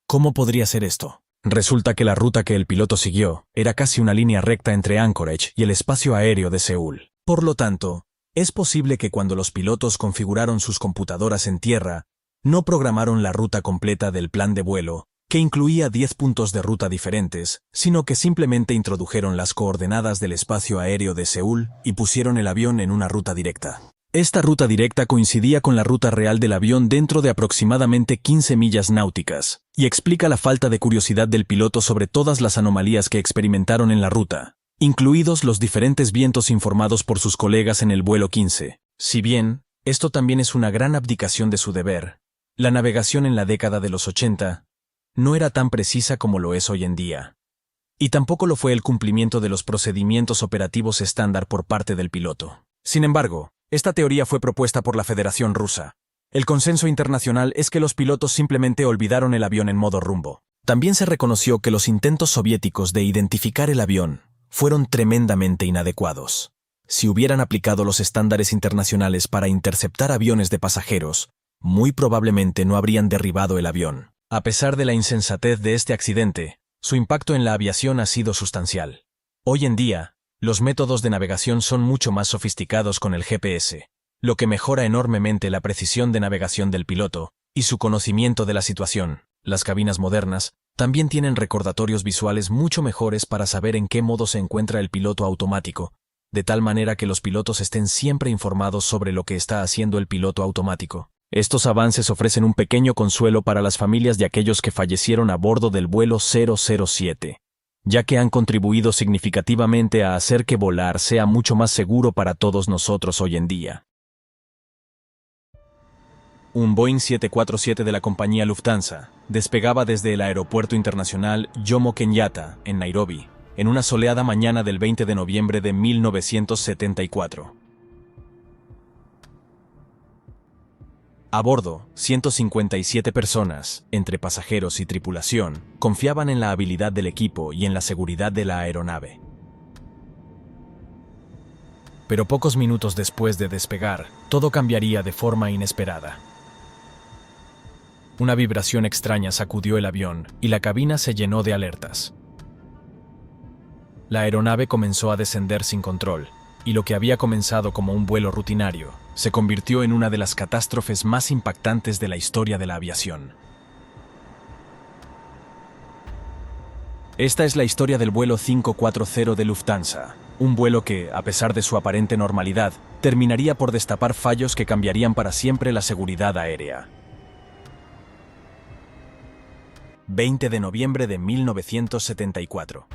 ¿Cómo podría ser esto? Resulta que la ruta que el piloto siguió era casi una línea recta entre Anchorage y el espacio aéreo de Seúl. Por lo tanto, es posible que cuando los pilotos configuraron sus computadoras en tierra, no programaron la ruta completa del plan de vuelo, que incluía 10 puntos de ruta diferentes, sino que simplemente introdujeron las coordenadas del espacio aéreo de Seúl y pusieron el avión en una ruta directa. Esta ruta directa coincidía con la ruta real del avión dentro de aproximadamente 15 millas náuticas, y explica la falta de curiosidad del piloto sobre todas las anomalías que experimentaron en la ruta, incluidos los diferentes vientos informados por sus colegas en el vuelo 15. Si bien, esto también es una gran abdicación de su deber, la navegación en la década de los 80 no era tan precisa como lo es hoy en día. Y tampoco lo fue el cumplimiento de los procedimientos operativos estándar por parte del piloto. Sin embargo, esta teoría fue propuesta por la Federación Rusa, El consenso internacional es que los pilotos simplemente olvidaron el avión en modo rumbo. También se reconoció que los intentos soviéticos de identificar el avión fueron tremendamente inadecuados. Si hubieran aplicado los estándares internacionales para interceptar aviones de pasajeros, muy probablemente no habrían derribado el avión. A pesar de la insensatez de este accidente, su impacto en la aviación ha sido sustancial. Hoy en día, los métodos de navegación son mucho más sofisticados con el GPS, lo que mejora enormemente la precisión de navegación del piloto y su conocimiento de la situación. Las cabinas modernas también tienen recordatorios visuales mucho mejores para saber en qué modo se encuentra el piloto automático, de tal manera que los pilotos estén siempre informados sobre lo que está haciendo el piloto automático. Estos avances ofrecen un pequeño consuelo para las familias de aquellos que fallecieron a bordo del vuelo 007, ya que han contribuido significativamente a hacer que volar sea mucho más seguro para todos nosotros hoy en día. Un Boeing 747 de la compañía Lufthansa despegaba desde el Aeropuerto Internacional Jomo Kenyatta, en Nairobi, en una soleada mañana del 20 de noviembre de 1974. A bordo, 157 personas, entre pasajeros y tripulación, confiaban en la habilidad del equipo y en la seguridad de la aeronave. Pero pocos minutos después de despegar, todo cambiaría de forma inesperada. Una vibración extraña sacudió el avión y la cabina se llenó de alertas. La aeronave comenzó a descender sin control, y lo que había comenzado como un vuelo rutinario se convirtió en una de las catástrofes más impactantes de la historia de la aviación. Esta es la historia del vuelo 540 de Lufthansa, un vuelo que, a pesar de su aparente normalidad, terminaría por destapar fallos que cambiarían para siempre la seguridad aérea. 20 de noviembre de 1974.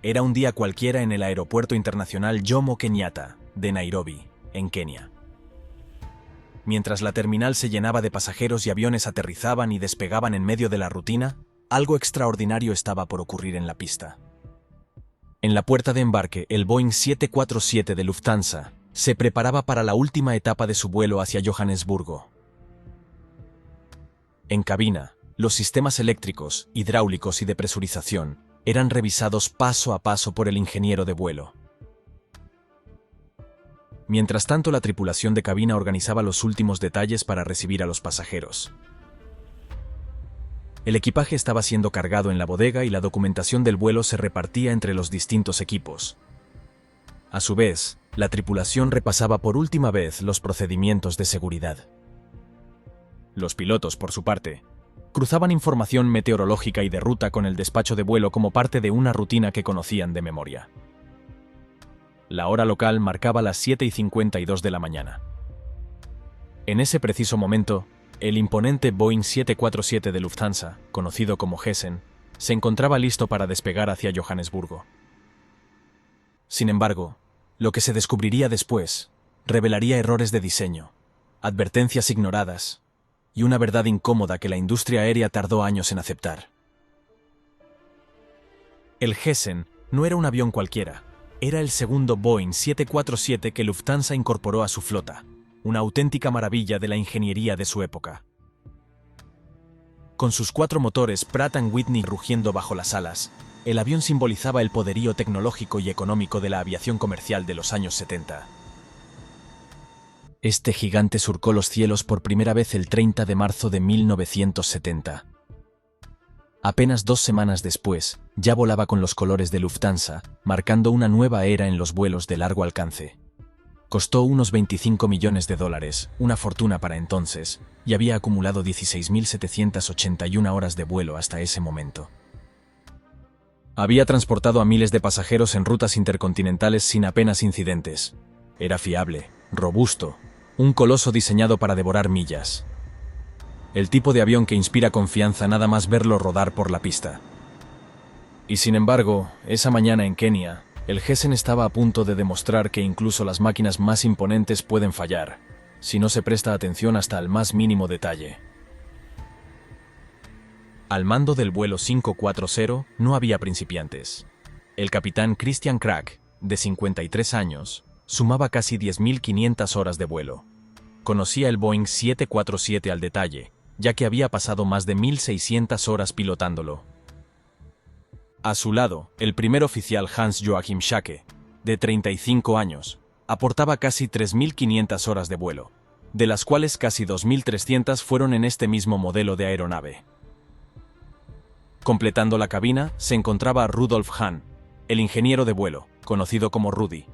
Era un día cualquiera en el Aeropuerto Internacional Jomo Kenyatta, de Nairobi, en Kenia. Mientras la terminal se llenaba de pasajeros y aviones aterrizaban y despegaban en medio de la rutina, algo extraordinario estaba por ocurrir en la pista. En la puerta de embarque, el Boeing 747 de Lufthansa se preparaba para la última etapa de su vuelo hacia Johannesburgo. En cabina, los sistemas eléctricos, hidráulicos y de presurización eran revisados paso a paso por el ingeniero de vuelo. Mientras tanto, la tripulación de cabina organizaba los últimos detalles para recibir a los pasajeros. El equipaje estaba siendo cargado en la bodega y la documentación del vuelo se repartía entre los distintos equipos. A su vez, la tripulación repasaba por última vez los procedimientos de seguridad. Los pilotos, por su parte, cruzaban información meteorológica y de ruta con el despacho de vuelo como parte de una rutina que conocían de memoria. La hora local marcaba las 7:52 de la mañana. En ese preciso momento, el imponente Boeing 747 de Lufthansa, conocido como Hessen, se encontraba listo para despegar hacia Johannesburgo. Sin embargo, lo que se descubriría después revelaría errores de diseño, advertencias ignoradas y una verdad incómoda que la industria aérea tardó años en aceptar. El Hessen no era un avión cualquiera, era el segundo Boeing 747 que Lufthansa incorporó a su flota, una auténtica maravilla de la ingeniería de su época. Con sus 4 motores Pratt & Whitney rugiendo bajo las alas, el avión simbolizaba el poderío tecnológico y económico de la aviación comercial de los años 70. Este gigante surcó los cielos por primera vez el 30 de marzo de 1970. Apenas 2 semanas después, ya volaba con los colores de Lufthansa, marcando una nueva era en los vuelos de largo alcance. Costó unos $25 millones, una fortuna para entonces, y había acumulado 16.781 horas de vuelo hasta ese momento. Había transportado a miles de pasajeros en rutas intercontinentales sin apenas incidentes. Era fiable, robusto, un coloso diseñado para devorar millas. El tipo de avión que inspira confianza nada más verlo rodar por la pista. Y sin embargo, esa mañana en Kenia, el Hessen estaba a punto de demostrar que incluso las máquinas más imponentes pueden fallar, si no se presta atención hasta el más mínimo detalle. Al mando del vuelo 540 no había principiantes. El capitán Christian Krag, de 53 años, sumaba casi 10.500 horas de vuelo. conocía el Boeing 747 al detalle, ya que había pasado más de 1.600 horas pilotándolo. A su lado, el primer oficial Hans Joachim Schacke, de 35 años, aportaba casi 3.500 horas de vuelo, de las cuales casi 2.300 fueron en este mismo modelo de aeronave. Completando la cabina se encontraba Rudolf Hahn, el ingeniero de vuelo, conocido como Rudy.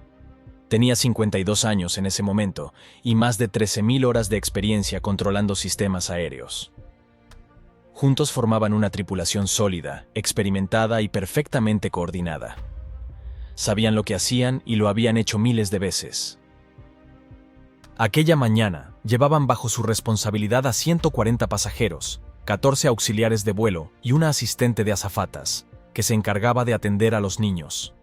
Tenía 52 años en ese momento y más de 13.000 horas de experiencia controlando sistemas aéreos. Juntos formaban una tripulación sólida, experimentada y perfectamente coordinada. Sabían lo que hacían y lo habían hecho miles de veces. Aquella mañana llevaban bajo su responsabilidad a 140 pasajeros, 14 auxiliares de vuelo y una asistente de azafatas, que se encargaba de atender a los niños.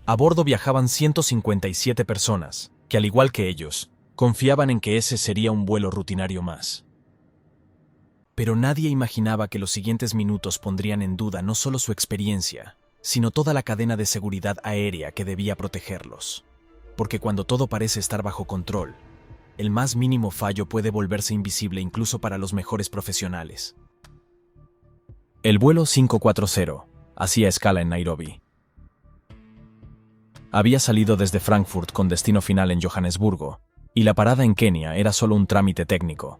A bordo viajaban 157 personas, que al igual que ellos, confiaban en que ese sería un vuelo rutinario más. Pero nadie imaginaba que los siguientes minutos pondrían en duda no solo su experiencia, sino toda la cadena de seguridad aérea que debía protegerlos. Porque cuando todo parece estar bajo control, el más mínimo fallo puede volverse invisible incluso para los mejores profesionales. El vuelo 540 hacía escala en Nairobi. Había salido desde Frankfurt con destino final en Johannesburgo, y la parada en Kenia era solo un trámite técnico.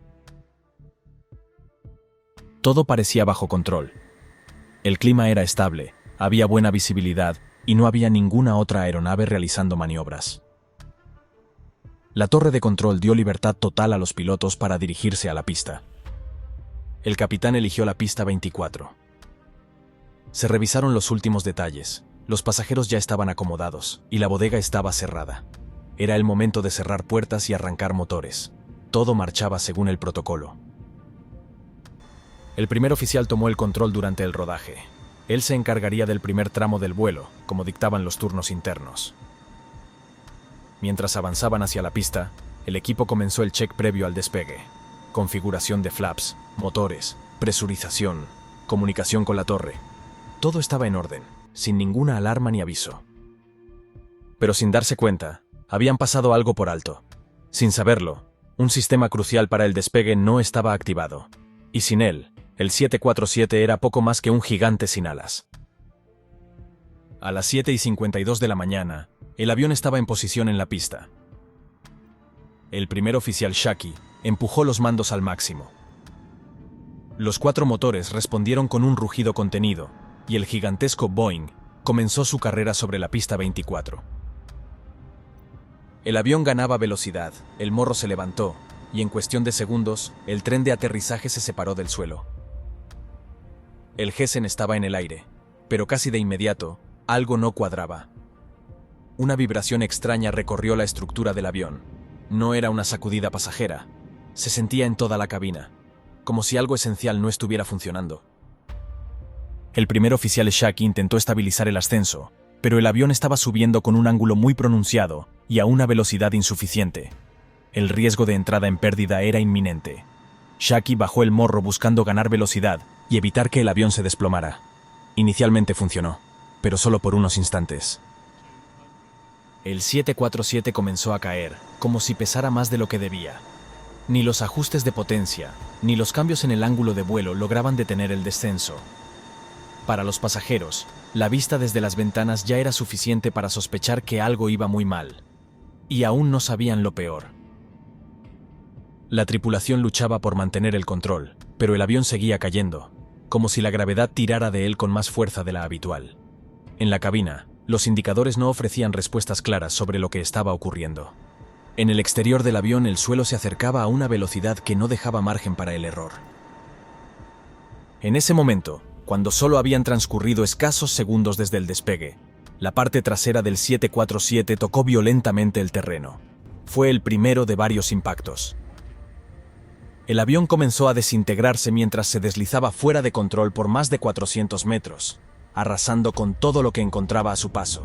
Todo parecía bajo control. El clima era estable, había buena visibilidad y no había ninguna otra aeronave realizando maniobras. La torre de control dio libertad total a los pilotos para dirigirse a la pista. El capitán eligió la pista 24. Se revisaron los últimos detalles, los pasajeros ya estaban acomodados y la bodega estaba cerrada. Era el momento de cerrar puertas y arrancar motores. Todo marchaba según el protocolo. El primer oficial tomó el control durante el rodaje. Él se encargaría del primer tramo del vuelo, como dictaban los turnos internos. Mientras avanzaban hacia la pista, el equipo comenzó el check previo al despegue. Configuración de flaps, motores, presurización, comunicación con la torre. Todo estaba en orden, sin ninguna alarma ni aviso. Pero sin darse cuenta, habían pasado algo por alto. Sin saberlo, un sistema crucial para el despegue no estaba activado. Y sin él, el 747 era poco más que un gigante sin alas. A las 7:52 de la mañana, el avión estaba en posición en la pista. El primer oficial Schacke empujó los mandos al máximo. Los 4 motores respondieron con un rugido contenido, y el gigantesco Boeing comenzó su carrera sobre la pista 24. El avión ganaba velocidad, el morro se levantó, y en cuestión de segundos, el tren de aterrizaje se separó del suelo. El Hessen estaba en el aire, pero casi de inmediato, algo no cuadraba. Una vibración extraña recorrió la estructura del avión. No era una sacudida pasajera. Se sentía en toda la cabina, como si algo esencial no estuviera funcionando. El primer oficial Schacke intentó estabilizar el ascenso, pero el avión estaba subiendo con un ángulo muy pronunciado y a una velocidad insuficiente. El riesgo de entrada en pérdida era inminente. Schacke bajó el morro buscando ganar velocidad y evitar que el avión se desplomara. Inicialmente funcionó, pero solo por unos instantes. El 747 comenzó a caer, como si pesara más de lo que debía. Ni los ajustes de potencia, ni los cambios en el ángulo de vuelo lograban detener el descenso. Para los pasajeros, la vista desde las ventanas ya era suficiente para sospechar que algo iba muy mal. Y aún no sabían lo peor. La tripulación luchaba por mantener el control, pero el avión seguía cayendo, como si la gravedad tirara de él con más fuerza de la habitual. En la cabina, los indicadores no ofrecían respuestas claras sobre lo que estaba ocurriendo. En el exterior del avión el suelo se acercaba a una velocidad que no dejaba margen para el error. En ese momento, cuando solo habían transcurrido escasos segundos desde el despegue, la parte trasera del 747 tocó violentamente el terreno. Fue el primero de varios impactos. El avión comenzó a desintegrarse mientras se deslizaba fuera de control por más de 400 metros, arrasando con todo lo que encontraba a su paso.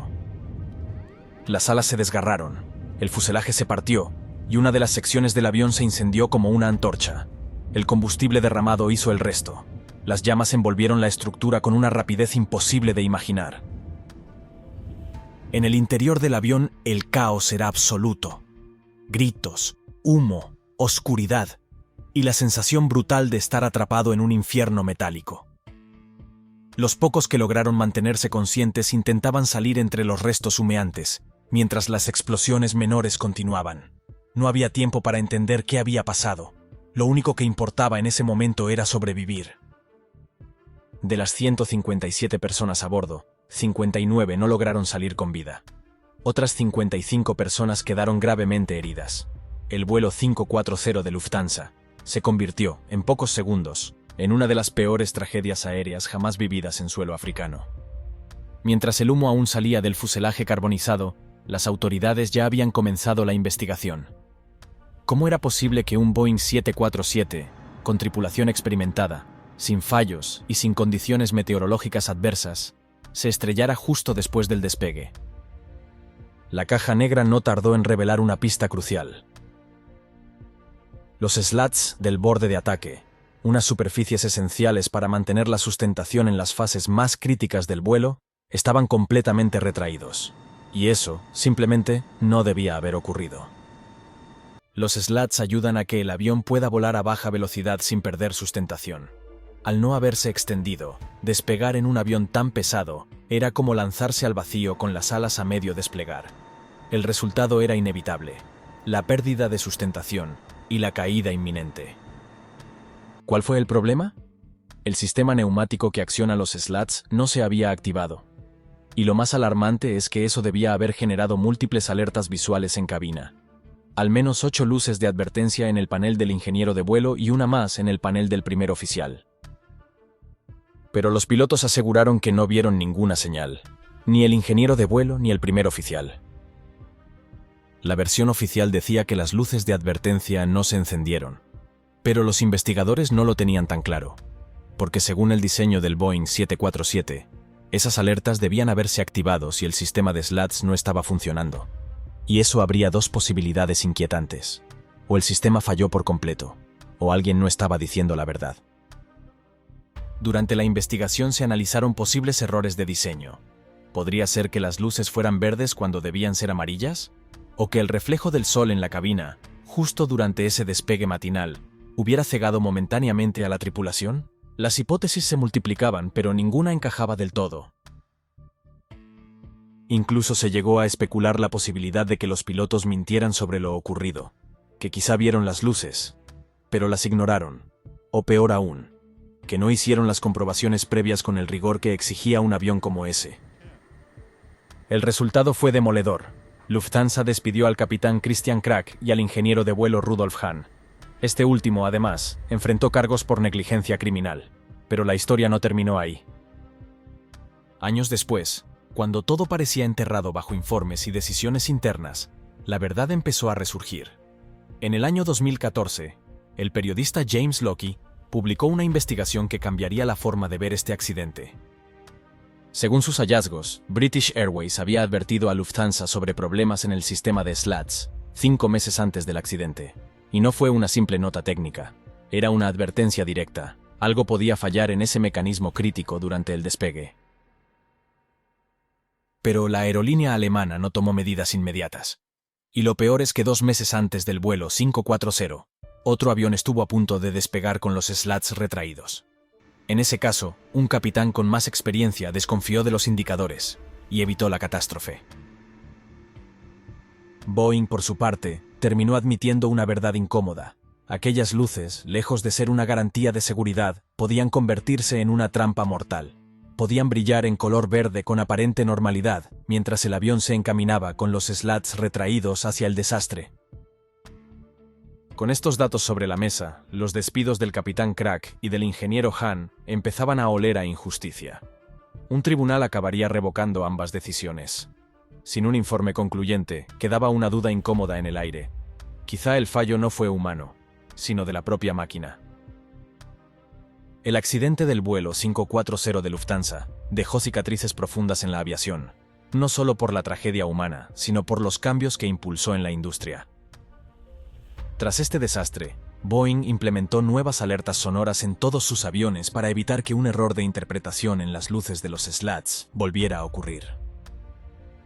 Las alas se desgarraron, el fuselaje se partió y una de las secciones del avión se incendió como una antorcha. El combustible derramado hizo el resto. Las llamas envolvieron la estructura con una rapidez imposible de imaginar. En el interior del avión, el caos era absoluto. Gritos, humo, oscuridad y la sensación brutal de estar atrapado en un infierno metálico. Los pocos que lograron mantenerse conscientes intentaban salir entre los restos humeantes, mientras las explosiones menores continuaban. No había tiempo para entender qué había pasado. Lo único que importaba en ese momento era sobrevivir. De las 157 personas a bordo, 59 no lograron salir con vida. Otras 55 personas quedaron gravemente heridas. El vuelo 540 de Lufthansa se convirtió, en pocos segundos, en una de las peores tragedias aéreas jamás vividas en suelo africano. Mientras el humo aún salía del fuselaje carbonizado, las autoridades ya habían comenzado la investigación. ¿Cómo era posible que un Boeing 747, con tripulación experimentada, sin fallos y sin condiciones meteorológicas adversas, se estrellara justo después del despegue? La caja negra no tardó en revelar una pista crucial. Los slats del borde de ataque, unas superficies esenciales para mantener la sustentación en las fases más críticas del vuelo, estaban completamente retraídos. Y eso, simplemente, no debía haber ocurrido. Los slats ayudan a que el avión pueda volar a baja velocidad sin perder sustentación. Al no haberse extendido, despegar en un avión tan pesado era como lanzarse al vacío con las alas a medio desplegar. El resultado era inevitable: la pérdida de sustentación y la caída inminente. ¿Cuál fue el problema? El sistema neumático que acciona los slats no se había activado. Y lo más alarmante es que eso debía haber generado múltiples alertas visuales en cabina. Al menos 8 luces de advertencia en el panel del ingeniero de vuelo y una más en el panel del primer oficial. Pero los pilotos aseguraron que no vieron ninguna señal, ni el ingeniero de vuelo ni el primer oficial. La versión oficial decía que las luces de advertencia no se encendieron, pero los investigadores no lo tenían tan claro, porque según el diseño del Boeing 747, esas alertas debían haberse activado si el sistema de slats no estaba funcionando. Y eso habría dos posibilidades inquietantes: o el sistema falló por completo, o alguien no estaba diciendo la verdad. Durante la investigación se analizaron posibles errores de diseño. ¿Podría ser que las luces fueran verdes cuando debían ser amarillas? ¿O que el reflejo del sol en la cabina, justo durante ese despegue matinal, hubiera cegado momentáneamente a la tripulación? Las hipótesis se multiplicaban, pero ninguna encajaba del todo. Incluso se llegó a especular la posibilidad de que los pilotos mintieran sobre lo ocurrido, que quizá vieron las luces, pero las ignoraron, o peor aún, que no hicieron las comprobaciones previas con el rigor que exigía un avión como ese. El resultado fue demoledor. Lufthansa despidió al capitán Christian Krag y al ingeniero de vuelo Rudolf Hahn. Este último, además, enfrentó cargos por negligencia criminal. Pero la historia no terminó ahí. Años después, cuando todo parecía enterrado bajo informes y decisiones internas, la verdad empezó a resurgir. En el año 2014, el periodista James Locke publicó una investigación que cambiaría la forma de ver este accidente. Según sus hallazgos, British Airways había advertido a Lufthansa sobre problemas en el sistema de slats 5 meses antes del accidente. Y no fue una simple nota técnica, era una advertencia directa. Algo podía fallar en ese mecanismo crítico durante el despegue. Pero la aerolínea alemana no tomó medidas inmediatas. Y lo peor es que 2 meses antes del vuelo 540, otro avión estuvo a punto de despegar con los slats retraídos. En ese caso, un capitán con más experiencia desconfió de los indicadores y evitó la catástrofe. Boeing, por su parte, terminó admitiendo una verdad incómoda. Aquellas luces, lejos de ser una garantía de seguridad, podían convertirse en una trampa mortal. Podían brillar en color verde con aparente normalidad, mientras el avión se encaminaba con los slats retraídos hacia el desastre. Con estos datos sobre la mesa, los despidos del capitán Krag y del ingeniero Hahn empezaban a oler a injusticia. Un tribunal acabaría revocando ambas decisiones. Sin un informe concluyente, quedaba una duda incómoda en el aire. Quizá el fallo no fue humano, sino de la propia máquina. El accidente del vuelo 540 de Lufthansa dejó cicatrices profundas en la aviación, no solo por la tragedia humana, sino por los cambios que impulsó en la industria. Tras este desastre, Boeing implementó nuevas alertas sonoras en todos sus aviones para evitar que un error de interpretación en las luces de los slats volviera a ocurrir.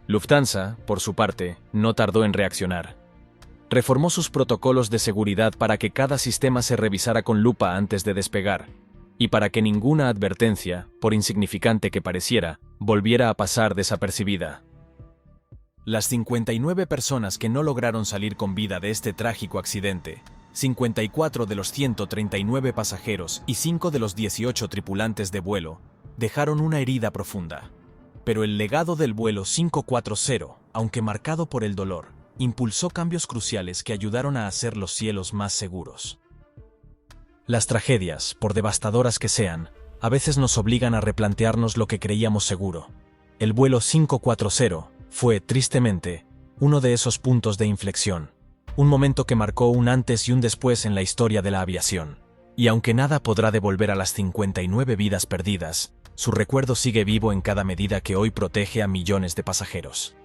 Lufthansa, por su parte, no tardó en reaccionar. reformó sus protocolos de seguridad para que cada sistema se revisara con lupa antes de despegar, y para que ninguna advertencia, por insignificante que pareciera, volviera a pasar desapercibida. Las 59 personas que no lograron salir con vida de este trágico accidente, 54 de los 139 pasajeros y 5 de los 18 tripulantes de vuelo, dejaron una herida profunda. Pero el legado del vuelo 540, aunque marcado por el dolor, impulsó cambios cruciales que ayudaron a hacer los cielos más seguros. Las tragedias, por devastadoras que sean, a veces nos obligan a replantearnos lo que creíamos seguro. El vuelo 540 fue, tristemente, uno de esos puntos de inflexión, un momento que marcó un antes y un después en la historia de la aviación. Y aunque nada podrá devolver a las 59 vidas perdidas, su recuerdo sigue vivo en cada medida que hoy protege a millones de pasajeros.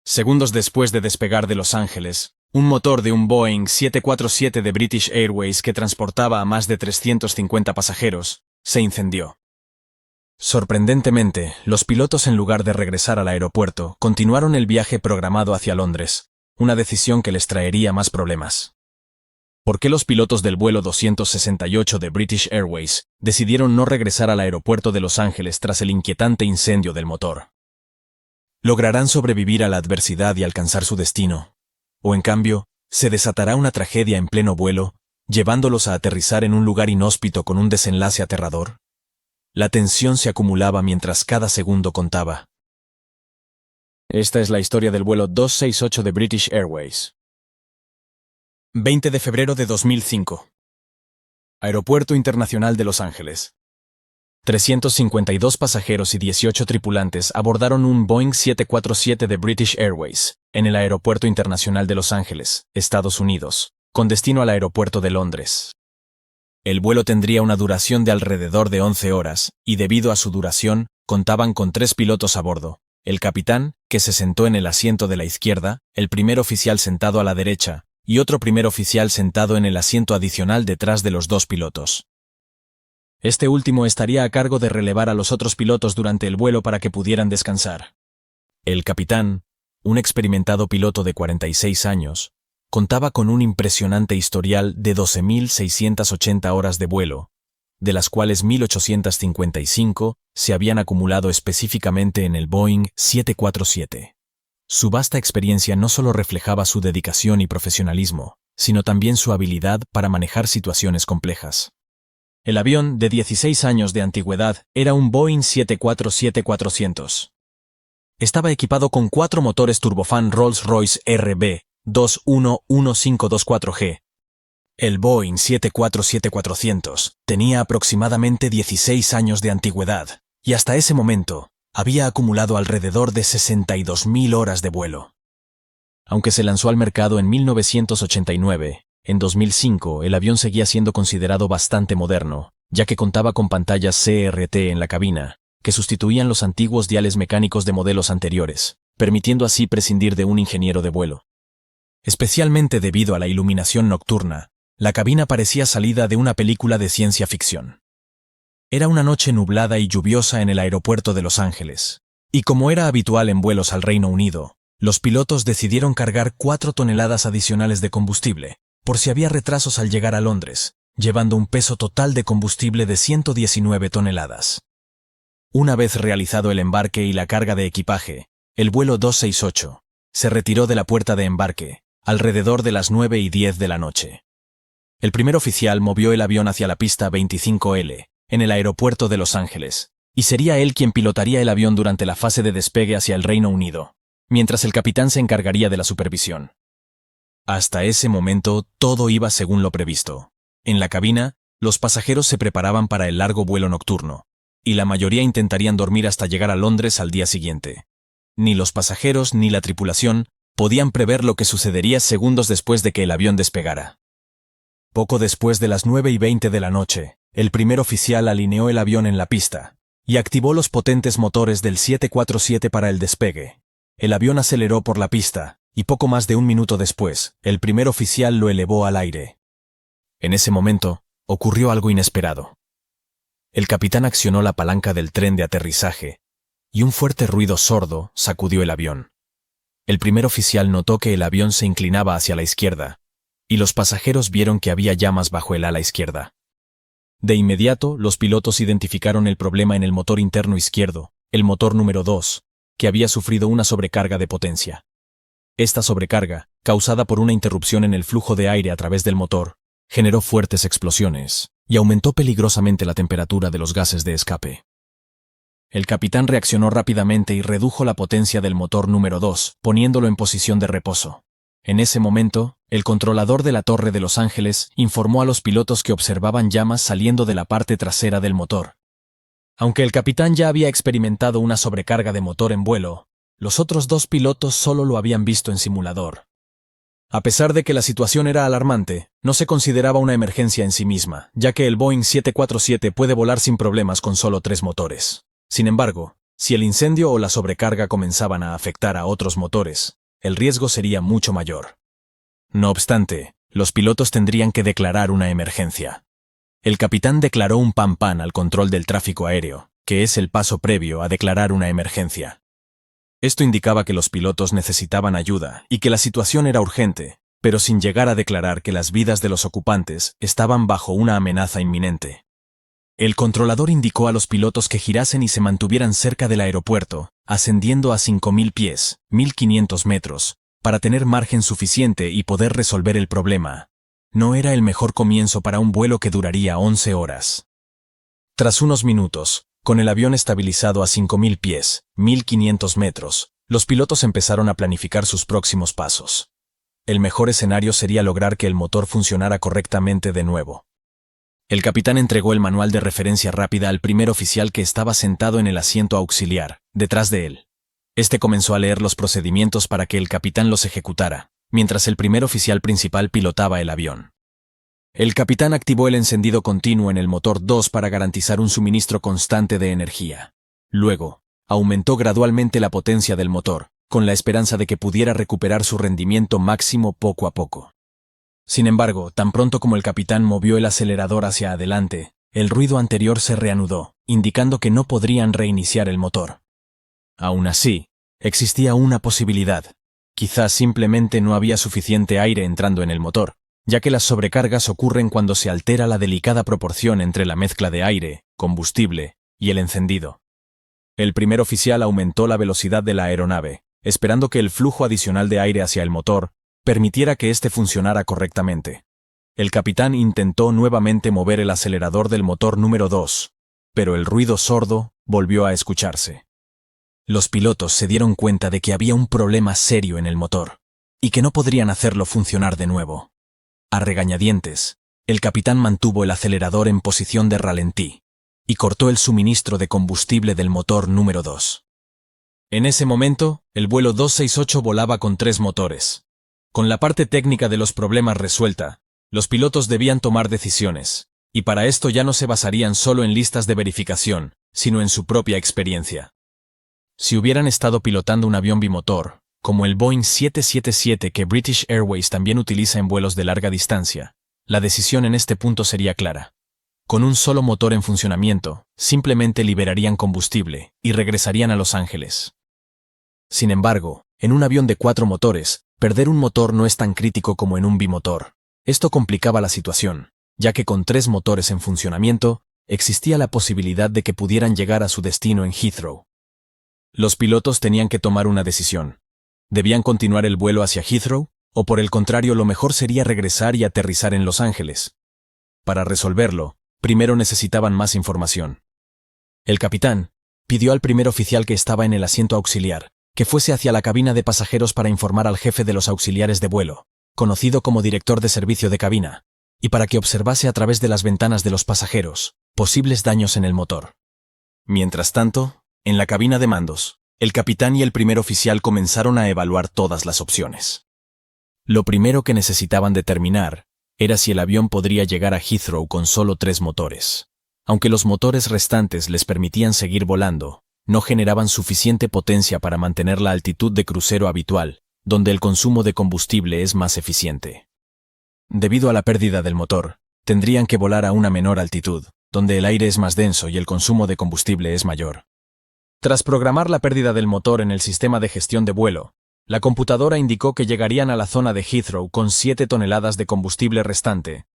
Segundos después de despegar de Los Ángeles, un motor de un Boeing 747 de British Airways que transportaba a más de 350 pasajeros, se incendió. Sorprendentemente, los pilotos, en lugar de regresar al aeropuerto, continuaron el viaje programado hacia Londres, una decisión que les traería más problemas. ¿Por qué los pilotos del vuelo 268 de British Airways decidieron no regresar al aeropuerto de Los Ángeles tras el inquietante incendio del motor? ¿Lograrán sobrevivir a la adversidad y alcanzar su destino? ¿O en cambio, se desatará una tragedia en pleno vuelo, llevándolos a aterrizar en un lugar inhóspito con un desenlace aterrador? La tensión se acumulaba mientras cada segundo contaba. Esta es la historia del vuelo 268 de British Airways. 20 de febrero de 2005. Aeropuerto Internacional de Los Ángeles. 352 pasajeros y 18 tripulantes abordaron un Boeing 747 de British Airways en el Aeropuerto Internacional de Los Ángeles, Estados Unidos, con destino al aeropuerto de Londres. El vuelo tendría una duración de alrededor de 11 horas, y debido a su duración, contaban con 3 pilotos a bordo: el capitán, que se sentó en el asiento de la izquierda, el primer oficial sentado a la derecha, y otro primer oficial sentado en el asiento adicional detrás de los 2 pilotos. Este último estaría a cargo de relevar a los otros pilotos durante el vuelo para que pudieran descansar. El capitán, un experimentado piloto de 46 años, contaba con un impresionante historial de 12.680 horas de vuelo, de las cuales 1.855 se habían acumulado específicamente en el Boeing 747. Su vasta experiencia no solo reflejaba su dedicación y profesionalismo, sino también su habilidad para manejar situaciones complejas. El avión, de 16 años de antigüedad, era un Boeing 747-400. Estaba equipado con 4 motores turbofán Rolls-Royce RB-211524G. El Boeing 747-400 tenía aproximadamente 16 años de antigüedad, y hasta ese momento había acumulado alrededor de 62.000 horas de vuelo. Aunque se lanzó al mercado en 1989, en 2005 el avión seguía siendo considerado bastante moderno, ya que contaba con pantallas CRT en la cabina, que sustituían los antiguos diales mecánicos de modelos anteriores, permitiendo así prescindir de un ingeniero de vuelo. Especialmente debido a la iluminación nocturna, la cabina parecía salida de una película de ciencia ficción. Era una noche nublada y lluviosa en el aeropuerto de Los Ángeles, y como era habitual en vuelos al Reino Unido, los pilotos decidieron cargar 4 toneladas adicionales de combustible, por si había retrasos al llegar a Londres, llevando un peso total de combustible de 119 toneladas. Una vez realizado el embarque y la carga de equipaje, el vuelo 268 se retiró de la puerta de embarque, alrededor de las 9:10 de la noche. El primer oficial movió el avión hacia la pista 25L, en el aeropuerto de Los Ángeles, y sería él quien pilotaría el avión durante la fase de despegue hacia el Reino Unido, mientras el capitán se encargaría de la supervisión. Hasta ese momento, todo iba según lo previsto. En la cabina, los pasajeros se preparaban para el largo vuelo nocturno, y la mayoría intentarían dormir hasta llegar a Londres al día siguiente. Ni los pasajeros ni la tripulación podían prever lo que sucedería segundos después de que el avión despegara. Poco después de las 9:20 de la noche, el primer oficial alineó el avión en la pista y activó los potentes motores del 747 para el despegue. El avión aceleró por la pista, y poco más de un minuto después, el primer oficial lo elevó al aire. En ese momento, ocurrió algo inesperado. El capitán accionó la palanca del tren de aterrizaje, y un fuerte ruido sordo sacudió el avión. El primer oficial notó que el avión se inclinaba hacia la izquierda, y los pasajeros vieron que había llamas bajo el ala izquierda. De inmediato, los pilotos identificaron el problema en el motor interno izquierdo, el motor número 2, que había sufrido una sobrecarga de potencia. Esta sobrecarga, causada por una interrupción en el flujo de aire a través del motor, generó fuertes explosiones y aumentó peligrosamente la temperatura de los gases de escape. El capitán reaccionó rápidamente y redujo la potencia del motor número 2, poniéndolo en posición de reposo. En ese momento, el controlador de la Torre de Los Ángeles informó a los pilotos que observaban llamas saliendo de la parte trasera del motor. Aunque el capitán ya había experimentado una sobrecarga de motor en vuelo, los otros dos pilotos solo lo habían visto en simulador. A pesar de que la situación era alarmante, no se consideraba una emergencia en sí misma, ya que el Boeing 747 puede volar sin problemas con solo 3 motores. Sin embargo, si el incendio o la sobrecarga comenzaban a afectar a otros motores, el riesgo sería mucho mayor. No obstante, los pilotos tendrían que declarar una emergencia. El capitán declaró un pan-pan al control del tráfico aéreo, que es el paso previo a declarar una emergencia. Esto indicaba que los pilotos necesitaban ayuda y que la situación era urgente, pero sin llegar a declarar que las vidas de los ocupantes estaban bajo una amenaza inminente. El controlador indicó a los pilotos que girasen y se mantuvieran cerca del aeropuerto, ascendiendo a 5.000 pies, 1.500 metros, para tener margen suficiente y poder resolver el problema. No era el mejor comienzo para un vuelo que duraría 11 horas. Tras unos minutos, con el avión estabilizado a 5.000 pies, 1.500 metros, los pilotos empezaron a planificar sus próximos pasos. El mejor escenario sería lograr que el motor funcionara correctamente de nuevo. El capitán entregó el manual de referencia rápida al primer oficial que estaba sentado en el asiento auxiliar, detrás de él. Este comenzó a leer los procedimientos para que el capitán los ejecutara, mientras el primer oficial principal pilotaba el avión. El capitán activó el encendido continuo en el motor 2 para garantizar un suministro constante de energía. Luego, aumentó gradualmente la potencia del motor, con la esperanza de que pudiera recuperar su rendimiento máximo poco a poco. Sin embargo, tan pronto como el capitán movió el acelerador hacia adelante, el ruido anterior se reanudó, indicando que no podrían reiniciar el motor. Aún así, existía una posibilidad. Quizás simplemente no había suficiente aire entrando en el motor, ya que las sobrecargas ocurren cuando se altera la delicada proporción entre la mezcla de aire, combustible y el encendido. El primer oficial aumentó la velocidad de la aeronave, esperando que el flujo adicional de aire hacia el motor permitiera que éste funcionara correctamente. El capitán intentó nuevamente mover el acelerador del motor número 2, pero el ruido sordo volvió a escucharse. Los pilotos se dieron cuenta de que había un problema serio en el motor, y que no podrían hacerlo funcionar de nuevo. A regañadientes, el capitán mantuvo el acelerador en posición de ralentí, y cortó el suministro de combustible del motor número 2. En ese momento, el vuelo 268 volaba con 3 motores. Con la parte técnica de los problemas resuelta, los pilotos debían tomar decisiones, y para esto ya no se basarían solo en listas de verificación, sino en su propia experiencia. Si hubieran estado pilotando un avión bimotor, como el Boeing 777 que British Airways también utiliza en vuelos de larga distancia, la decisión en este punto sería clara. Con un solo motor en funcionamiento, simplemente liberarían combustible y regresarían a Los Ángeles. Sin embargo, en un avión de 4 motores, perder un motor no es tan crítico como en un bimotor. Esto complicaba la situación, ya que con 3 motores en funcionamiento, existía la posibilidad de que pudieran llegar a su destino en Heathrow. Los pilotos tenían que tomar una decisión. ¿Debían continuar el vuelo hacia Heathrow? ¿O por el contrario lo mejor sería regresar y aterrizar en Los Ángeles? Para resolverlo, primero necesitaban más información. El capitán pidió al primer oficial que estaba en el asiento auxiliar que fuese hacia la cabina de pasajeros para informar al jefe de los auxiliares de vuelo, conocido como director de servicio de cabina, y para que observase a través de las ventanas de los pasajeros posibles daños en el motor. Mientras tanto, en la cabina de mandos, el capitán y el primer oficial comenzaron a evaluar todas las opciones. Lo primero que necesitaban determinar era si el avión podría llegar a Heathrow con solo 3 motores. Aunque los motores restantes les permitían seguir volando, no generaban suficiente potencia para mantener la altitud de crucero habitual, donde el consumo de combustible es más eficiente. Debido a la pérdida del motor, tendrían que volar a una menor altitud, donde el aire es más denso y el consumo de combustible es mayor. Tras programar la pérdida del motor en el sistema de gestión de vuelo, la computadora indicó que llegarían a la zona de Heathrow con 7 toneladas de combustible restante,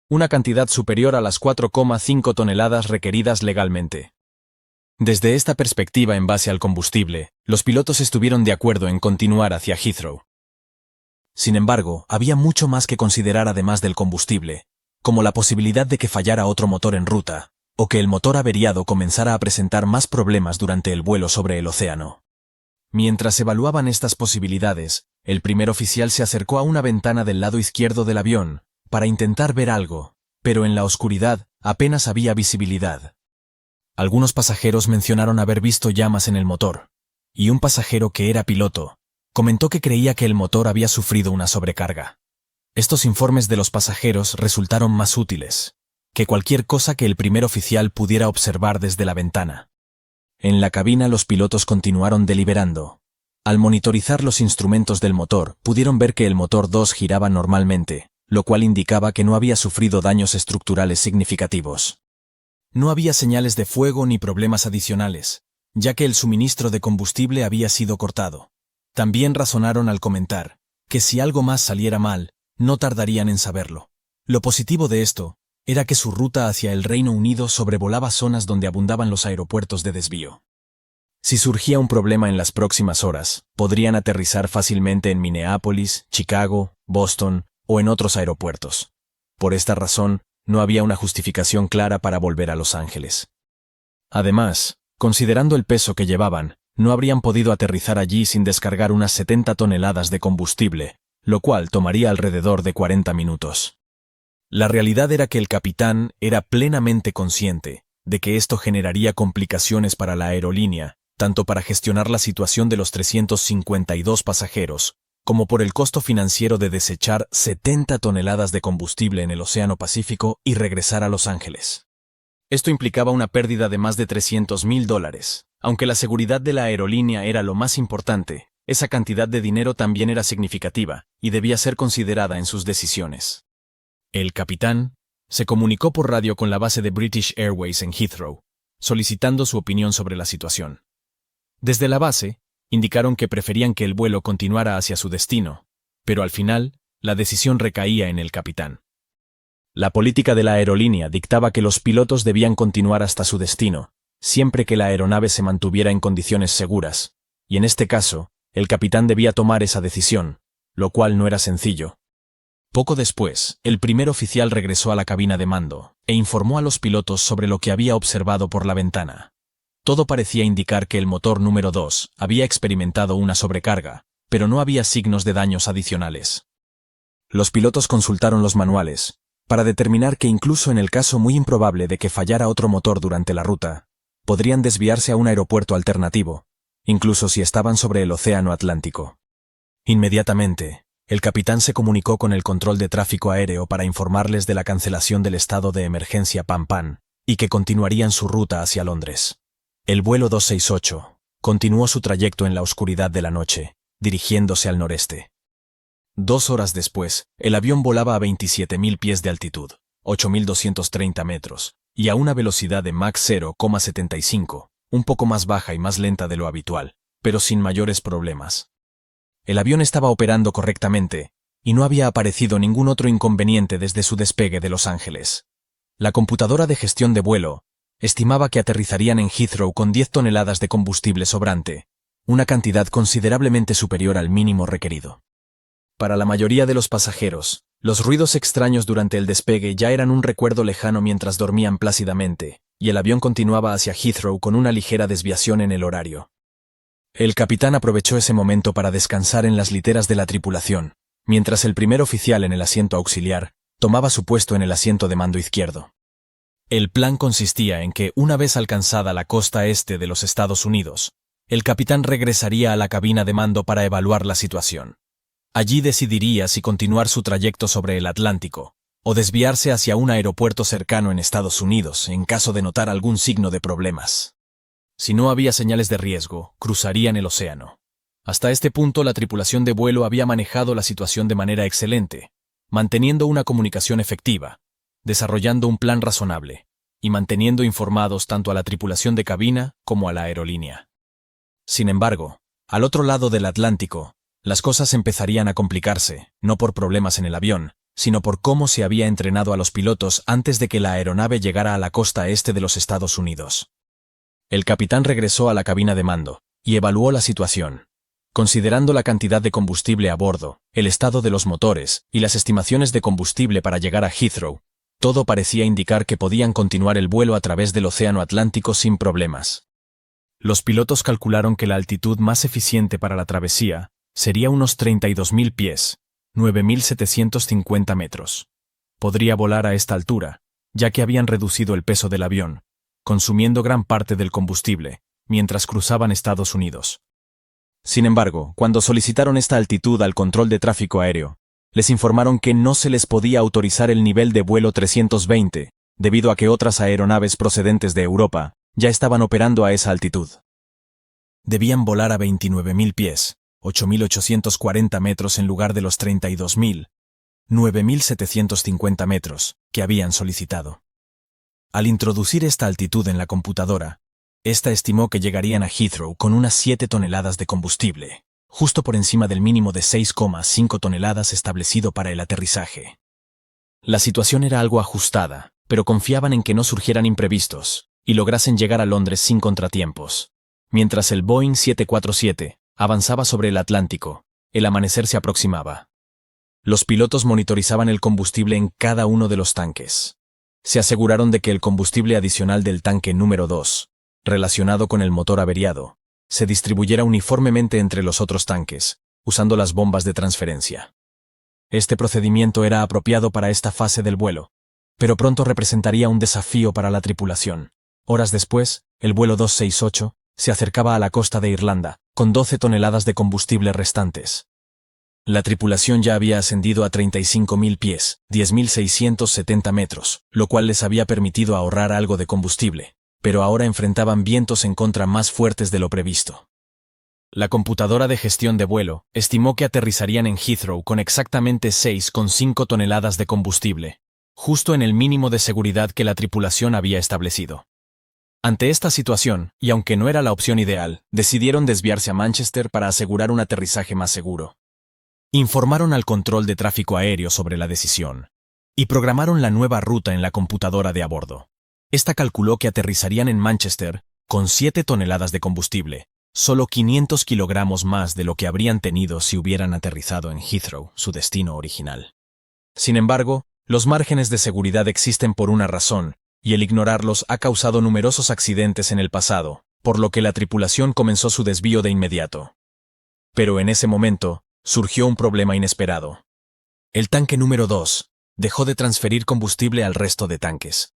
una cantidad superior a las 4,5 toneladas requeridas legalmente. Desde esta perspectiva en base al combustible, los pilotos estuvieron de acuerdo en continuar hacia Heathrow. Sin embargo, había mucho más que considerar además del combustible, como la posibilidad de que fallara otro motor en ruta, o que el motor averiado comenzara a presentar más problemas durante el vuelo sobre el océano. Mientras evaluaban estas posibilidades, el primer oficial se acercó a una ventana del lado izquierdo del avión, para intentar ver algo, pero en la oscuridad apenas había visibilidad. Algunos pasajeros mencionaron haber visto llamas en el motor, y un pasajero que era piloto comentó que creía que el motor había sufrido una sobrecarga. Estos informes de los pasajeros resultaron más útiles que cualquier cosa que el primer oficial pudiera observar desde la ventana. En la cabina los pilotos continuaron deliberando. Al monitorizar los instrumentos del motor, pudieron ver que el motor 2 giraba normalmente, lo cual indicaba que no había sufrido daños estructurales significativos. No había señales de fuego ni problemas adicionales, ya que el suministro de combustible había sido cortado. También razonaron al comentar que si algo más saliera mal, no tardarían en saberlo. Lo positivo de esto era que su ruta hacia el Reino Unido sobrevolaba zonas donde abundaban los aeropuertos de desvío. Si surgía un problema en las próximas horas, podrían aterrizar fácilmente en Minneapolis, Chicago, Boston o en otros aeropuertos. Por esta razón, no había una justificación clara para volver a Los Ángeles. Además, considerando el peso que llevaban, no habrían podido aterrizar allí sin descargar unas 70 toneladas de combustible, lo cual tomaría alrededor de 40 minutos. La realidad era que el capitán era plenamente consciente de que esto generaría complicaciones para la aerolínea, tanto para gestionar la situación de los 352 pasajeros, como por el costo financiero de desechar 70 toneladas de combustible en el Océano Pacífico y regresar a Los Ángeles. Esto implicaba una pérdida de más de $300,000. Aunque la seguridad de la aerolínea era lo más importante, esa cantidad de dinero también era significativa y debía ser considerada en sus decisiones. El capitán se comunicó por radio con la base de British Airways en Heathrow, solicitando su opinión sobre la situación. Desde la base, indicaron que preferían que el vuelo continuara hacia su destino, pero al final, la decisión recaía en el capitán. La política de la aerolínea dictaba que los pilotos debían continuar hasta su destino, siempre que la aeronave se mantuviera en condiciones seguras, y en este caso, el capitán debía tomar esa decisión, lo cual no era sencillo. Poco después, el primer oficial regresó a la cabina de mando e informó a los pilotos sobre lo que había observado por la ventana. Todo parecía indicar que el motor número 2 había experimentado una sobrecarga, pero no había signos de daños adicionales. Los pilotos consultaron los manuales para determinar que incluso en el caso muy improbable de que fallara otro motor durante la ruta, podrían desviarse a un aeropuerto alternativo, incluso si estaban sobre el Océano Atlántico. Inmediatamente, el capitán se comunicó con el control de tráfico aéreo para informarles de la cancelación del estado de emergencia Pan y que continuarían su ruta hacia Londres. El vuelo 268 continuó su trayecto en la oscuridad de la noche, dirigiéndose al noreste. 2 horas después, el avión volaba a 27.000 pies de altitud, 8.230 metros, y a una velocidad de Mach 0,75, un poco más baja y más lenta de lo habitual, pero sin mayores problemas. El avión estaba operando correctamente, y no había aparecido ningún otro inconveniente desde su despegue de Los Ángeles. La computadora de gestión de vuelo estimaba que aterrizarían en Heathrow con 10 toneladas de combustible sobrante, una cantidad considerablemente superior al mínimo requerido. Para la mayoría de los pasajeros, los ruidos extraños durante el despegue ya eran un recuerdo lejano mientras dormían plácidamente, y el avión continuaba hacia Heathrow con una ligera desviación en el horario. El capitán aprovechó ese momento para descansar en las literas de la tripulación, mientras el primer oficial en el asiento auxiliar tomaba su puesto en el asiento de mando izquierdo. El plan consistía en que, una vez alcanzada la costa este de los Estados Unidos, el capitán regresaría a la cabina de mando para evaluar la situación. Allí decidiría si continuar su trayecto sobre el Atlántico o desviarse hacia un aeropuerto cercano en Estados Unidos en caso de notar algún signo de problemas. Si no había señales de riesgo, cruzarían el océano. Hasta este punto, la tripulación de vuelo había manejado la situación de manera excelente, manteniendo una comunicación efectiva, desarrollando un plan razonable y manteniendo informados tanto a la tripulación de cabina como a la aerolínea. Sin embargo, al otro lado del Atlántico, las cosas empezarían a complicarse, no por problemas en el avión, sino por cómo se había entrenado a los pilotos antes de que la aeronave llegara a la costa este de los Estados Unidos. El capitán regresó a la cabina de mando y evaluó la situación. Considerando la cantidad de combustible a bordo, el estado de los motores y las estimaciones de combustible para llegar a Heathrow, todo parecía indicar que podían continuar el vuelo a través del Océano Atlántico sin problemas. Los pilotos calcularon que la altitud más eficiente para la travesía sería unos 32.000 pies, 9.750 metros. Podría volar a esta altura, ya que habían reducido el peso del avión, consumiendo gran parte del combustible, mientras cruzaban Estados Unidos. Sin embargo, cuando solicitaron esta altitud al control de tráfico aéreo, les informaron que no se les podía autorizar el nivel de vuelo 320, debido a que otras aeronaves procedentes de Europa ya estaban operando a esa altitud. Debían volar a 29.000 pies, 8.840 metros en lugar de los 32.000, 9.750 metros, que habían solicitado. Al introducir esta altitud en la computadora, esta estimó que llegarían a Heathrow con unas 7 toneladas de combustible, justo por encima del mínimo de 6,5 toneladas establecido para el aterrizaje. La situación era algo ajustada, pero confiaban en que no surgieran imprevistos y lograsen llegar a Londres sin contratiempos. Mientras el Boeing 747 avanzaba sobre el Atlántico, el amanecer se aproximaba. Los pilotos monitorizaban el combustible en cada uno de los tanques. Se aseguraron de que el combustible adicional del tanque número 2, relacionado con el motor averiado, se distribuyera uniformemente entre los otros tanques, usando las bombas de transferencia. Este procedimiento era apropiado para esta fase del vuelo, pero pronto representaría un desafío para la tripulación. Horas después, el vuelo 268 se acercaba a la costa de Irlanda, con 12 toneladas de combustible restantes. La tripulación ya había ascendido a 35.000 pies, 10.670 metros, lo cual les había permitido ahorrar algo de combustible, pero ahora enfrentaban vientos en contra más fuertes de lo previsto. La computadora de gestión de vuelo estimó que aterrizarían en Heathrow con exactamente 6,5 toneladas de combustible, justo en el mínimo de seguridad que la tripulación había establecido. Ante esta situación, y aunque no era la opción ideal, decidieron desviarse a Manchester para asegurar un aterrizaje más seguro. Informaron al control de tráfico aéreo sobre la decisión y programaron la nueva ruta en la computadora de a bordo. Esta calculó que aterrizarían en Manchester con 7 toneladas de combustible, solo 500 kilogramos más de lo que habrían tenido si hubieran aterrizado en Heathrow, su destino original. Sin embargo, los márgenes de seguridad existen por una razón, y el ignorarlos ha causado numerosos accidentes en el pasado, por lo que la tripulación comenzó su desvío de inmediato. Pero en ese momento, surgió un problema inesperado. El tanque número 2 dejó de transferir combustible al resto de tanques.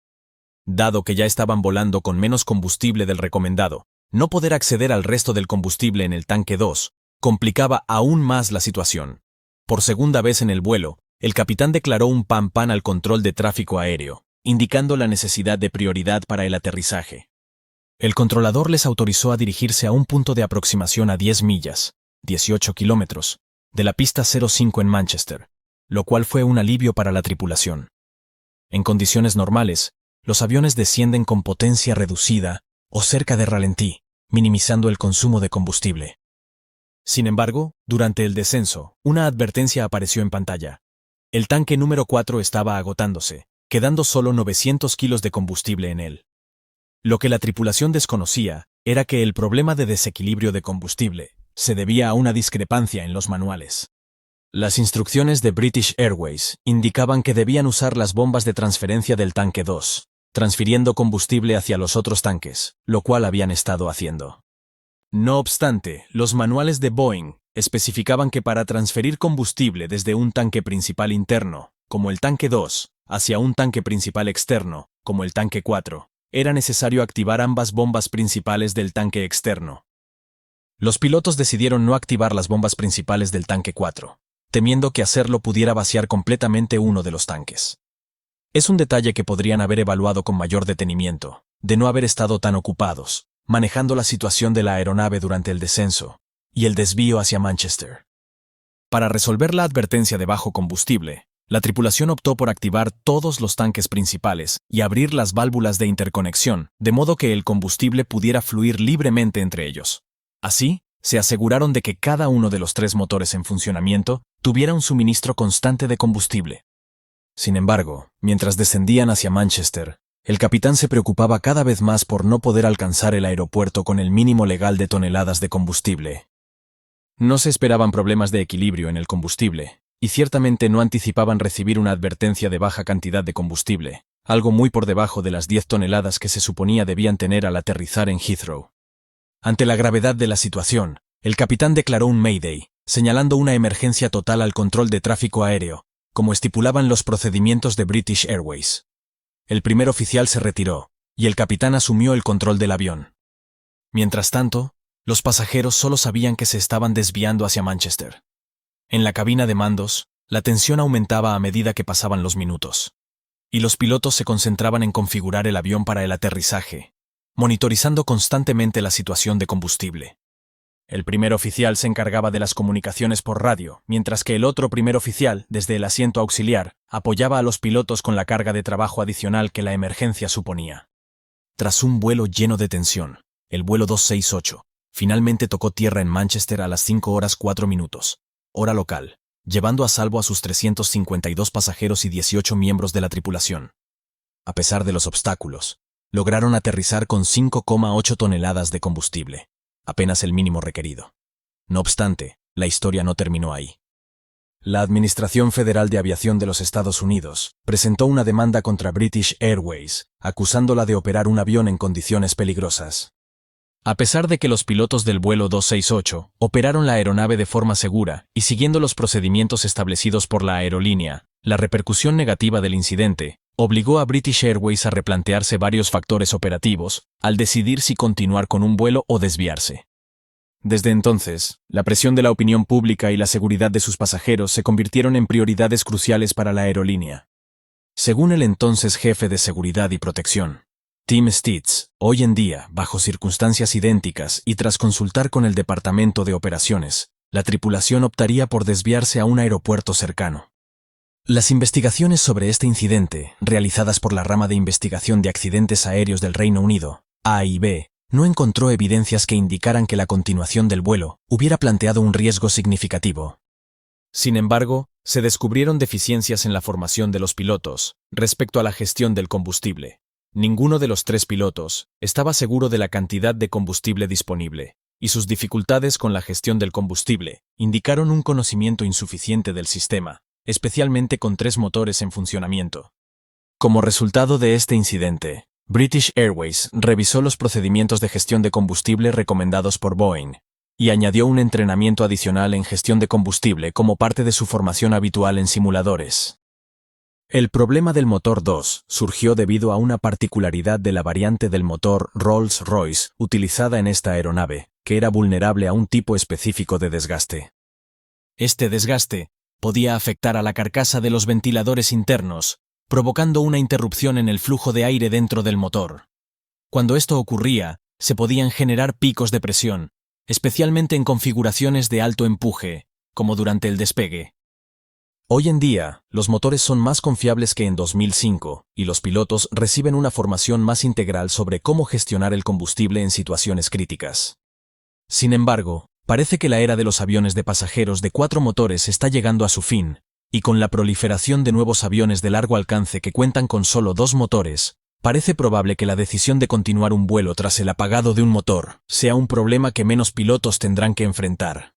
Dado que ya estaban volando con menos combustible del recomendado, no poder acceder al resto del combustible en el tanque 2 complicaba aún más la situación. Por segunda vez en el vuelo, el capitán declaró un pan al control de tráfico aéreo, indicando la necesidad de prioridad para el aterrizaje. El controlador les autorizó a dirigirse a un punto de aproximación a 10 millas, 18 kilómetros, de la pista 05 en Manchester, lo cual fue un alivio para la tripulación. En condiciones normales, los aviones descienden con potencia reducida o cerca de ralentí, minimizando el consumo de combustible. Sin embargo, durante el descenso, una advertencia apareció en pantalla. El tanque número 4 estaba agotándose, quedando solo 900 kilos de combustible en él. Lo que la tripulación desconocía era que el problema de desequilibrio de combustible se debía a una discrepancia en los manuales. Las instrucciones de British Airways indicaban que debían usar las bombas de transferencia del tanque 2, transfiriendo combustible hacia los otros tanques, lo cual habían estado haciendo. No obstante, los manuales de Boeing especificaban que para transferir combustible desde un tanque principal interno, como el tanque 2, hacia un tanque principal externo, como el tanque 4, era necesario activar ambas bombas principales del tanque externo. Los pilotos decidieron no activar las bombas principales del tanque 4, temiendo que hacerlo pudiera vaciar completamente uno de los tanques. Es un detalle que podrían haber evaluado con mayor detenimiento, de no haber estado tan ocupados, manejando la situación de la aeronave durante el descenso y el desvío hacia Manchester. Para resolver la advertencia de bajo combustible, la tripulación optó por activar todos los tanques principales y abrir las válvulas de interconexión, de modo que el combustible pudiera fluir libremente entre ellos. Así, se aseguraron de que cada uno de los 3 motores en funcionamiento tuviera un suministro constante de combustible. Sin embargo, mientras descendían hacia Manchester, el capitán se preocupaba cada vez más por no poder alcanzar el aeropuerto con el mínimo legal de toneladas de combustible. No se esperaban problemas de equilibrio en el combustible, y ciertamente no anticipaban recibir una advertencia de baja cantidad de combustible, algo muy por debajo de las 10 toneladas que se suponía debían tener al aterrizar en Heathrow. Ante la gravedad de la situación, el capitán declaró un Mayday, señalando una emergencia total al control de tráfico aéreo, como estipulaban los procedimientos de British Airways. El primer oficial se retiró, y el capitán asumió el control del avión. Mientras tanto, los pasajeros solo sabían que se estaban desviando hacia Manchester. En la cabina de mandos, la tensión aumentaba a medida que pasaban los minutos, y los pilotos se concentraban en configurar el avión para el aterrizaje, monitorizando constantemente la situación de combustible. El primer oficial se encargaba de las comunicaciones por radio, mientras que el otro primer oficial, desde el asiento auxiliar, apoyaba a los pilotos con la carga de trabajo adicional que la emergencia suponía. Tras un vuelo lleno de tensión, el vuelo 268 finalmente tocó tierra en Manchester a las 5:04, hora local, llevando a salvo a sus 352 pasajeros y 18 miembros de la tripulación. A pesar de los obstáculos, lograron aterrizar con 5,8 toneladas de combustible, apenas el mínimo requerido. No obstante, la historia no terminó ahí. La Administración Federal de Aviación de los Estados Unidos presentó una demanda contra British Airways, acusándola de operar un avión en condiciones peligrosas. A pesar de que los pilotos del vuelo 268 operaron la aeronave de forma segura y siguiendo los procedimientos establecidos por la aerolínea, la repercusión negativa del incidente obligó a British Airways a replantearse varios factores operativos al decidir si continuar con un vuelo o desviarse. Desde entonces, la presión de la opinión pública y la seguridad de sus pasajeros se convirtieron en prioridades cruciales para la aerolínea. Según el entonces jefe de seguridad y protección, Tim Stitz, hoy en día, bajo circunstancias idénticas y tras consultar con el Departamento de Operaciones, la tripulación optaría por desviarse a un aeropuerto cercano. Las investigaciones sobre este incidente, realizadas por la rama de investigación de accidentes aéreos del Reino Unido, AIB, no encontró evidencias que indicaran que la continuación del vuelo hubiera planteado un riesgo significativo. Sin embargo, se descubrieron deficiencias en la formación de los pilotos respecto a la gestión del combustible. Ninguno de los 3 pilotos estaba seguro de la cantidad de combustible disponible, y sus dificultades con la gestión del combustible indicaron un conocimiento insuficiente del sistema, especialmente con 3 motores en funcionamiento. Como resultado de este incidente, British Airways revisó los procedimientos de gestión de combustible recomendados por Boeing y añadió un entrenamiento adicional en gestión de combustible como parte de su formación habitual en simuladores. El problema del motor 2 surgió debido a una particularidad de la variante del motor Rolls-Royce utilizada en esta aeronave, que era vulnerable a un tipo específico de desgaste. Este desgaste podía afectar a la carcasa de los ventiladores internos, provocando una interrupción en el flujo de aire dentro del motor. Cuando esto ocurría, se podían generar picos de presión, especialmente en configuraciones de alto empuje, como durante el despegue. Hoy en día, los motores son más confiables que en 2005, y los pilotos reciben una formación más integral sobre cómo gestionar el combustible en situaciones críticas. Sin embargo, parece que la era de los aviones de pasajeros de 4 motores está llegando a su fin, y con la proliferación de nuevos aviones de largo alcance que cuentan con solo 2 motores, parece probable que la decisión de continuar un vuelo tras el apagado de un motor sea un problema que menos pilotos tendrán que enfrentar.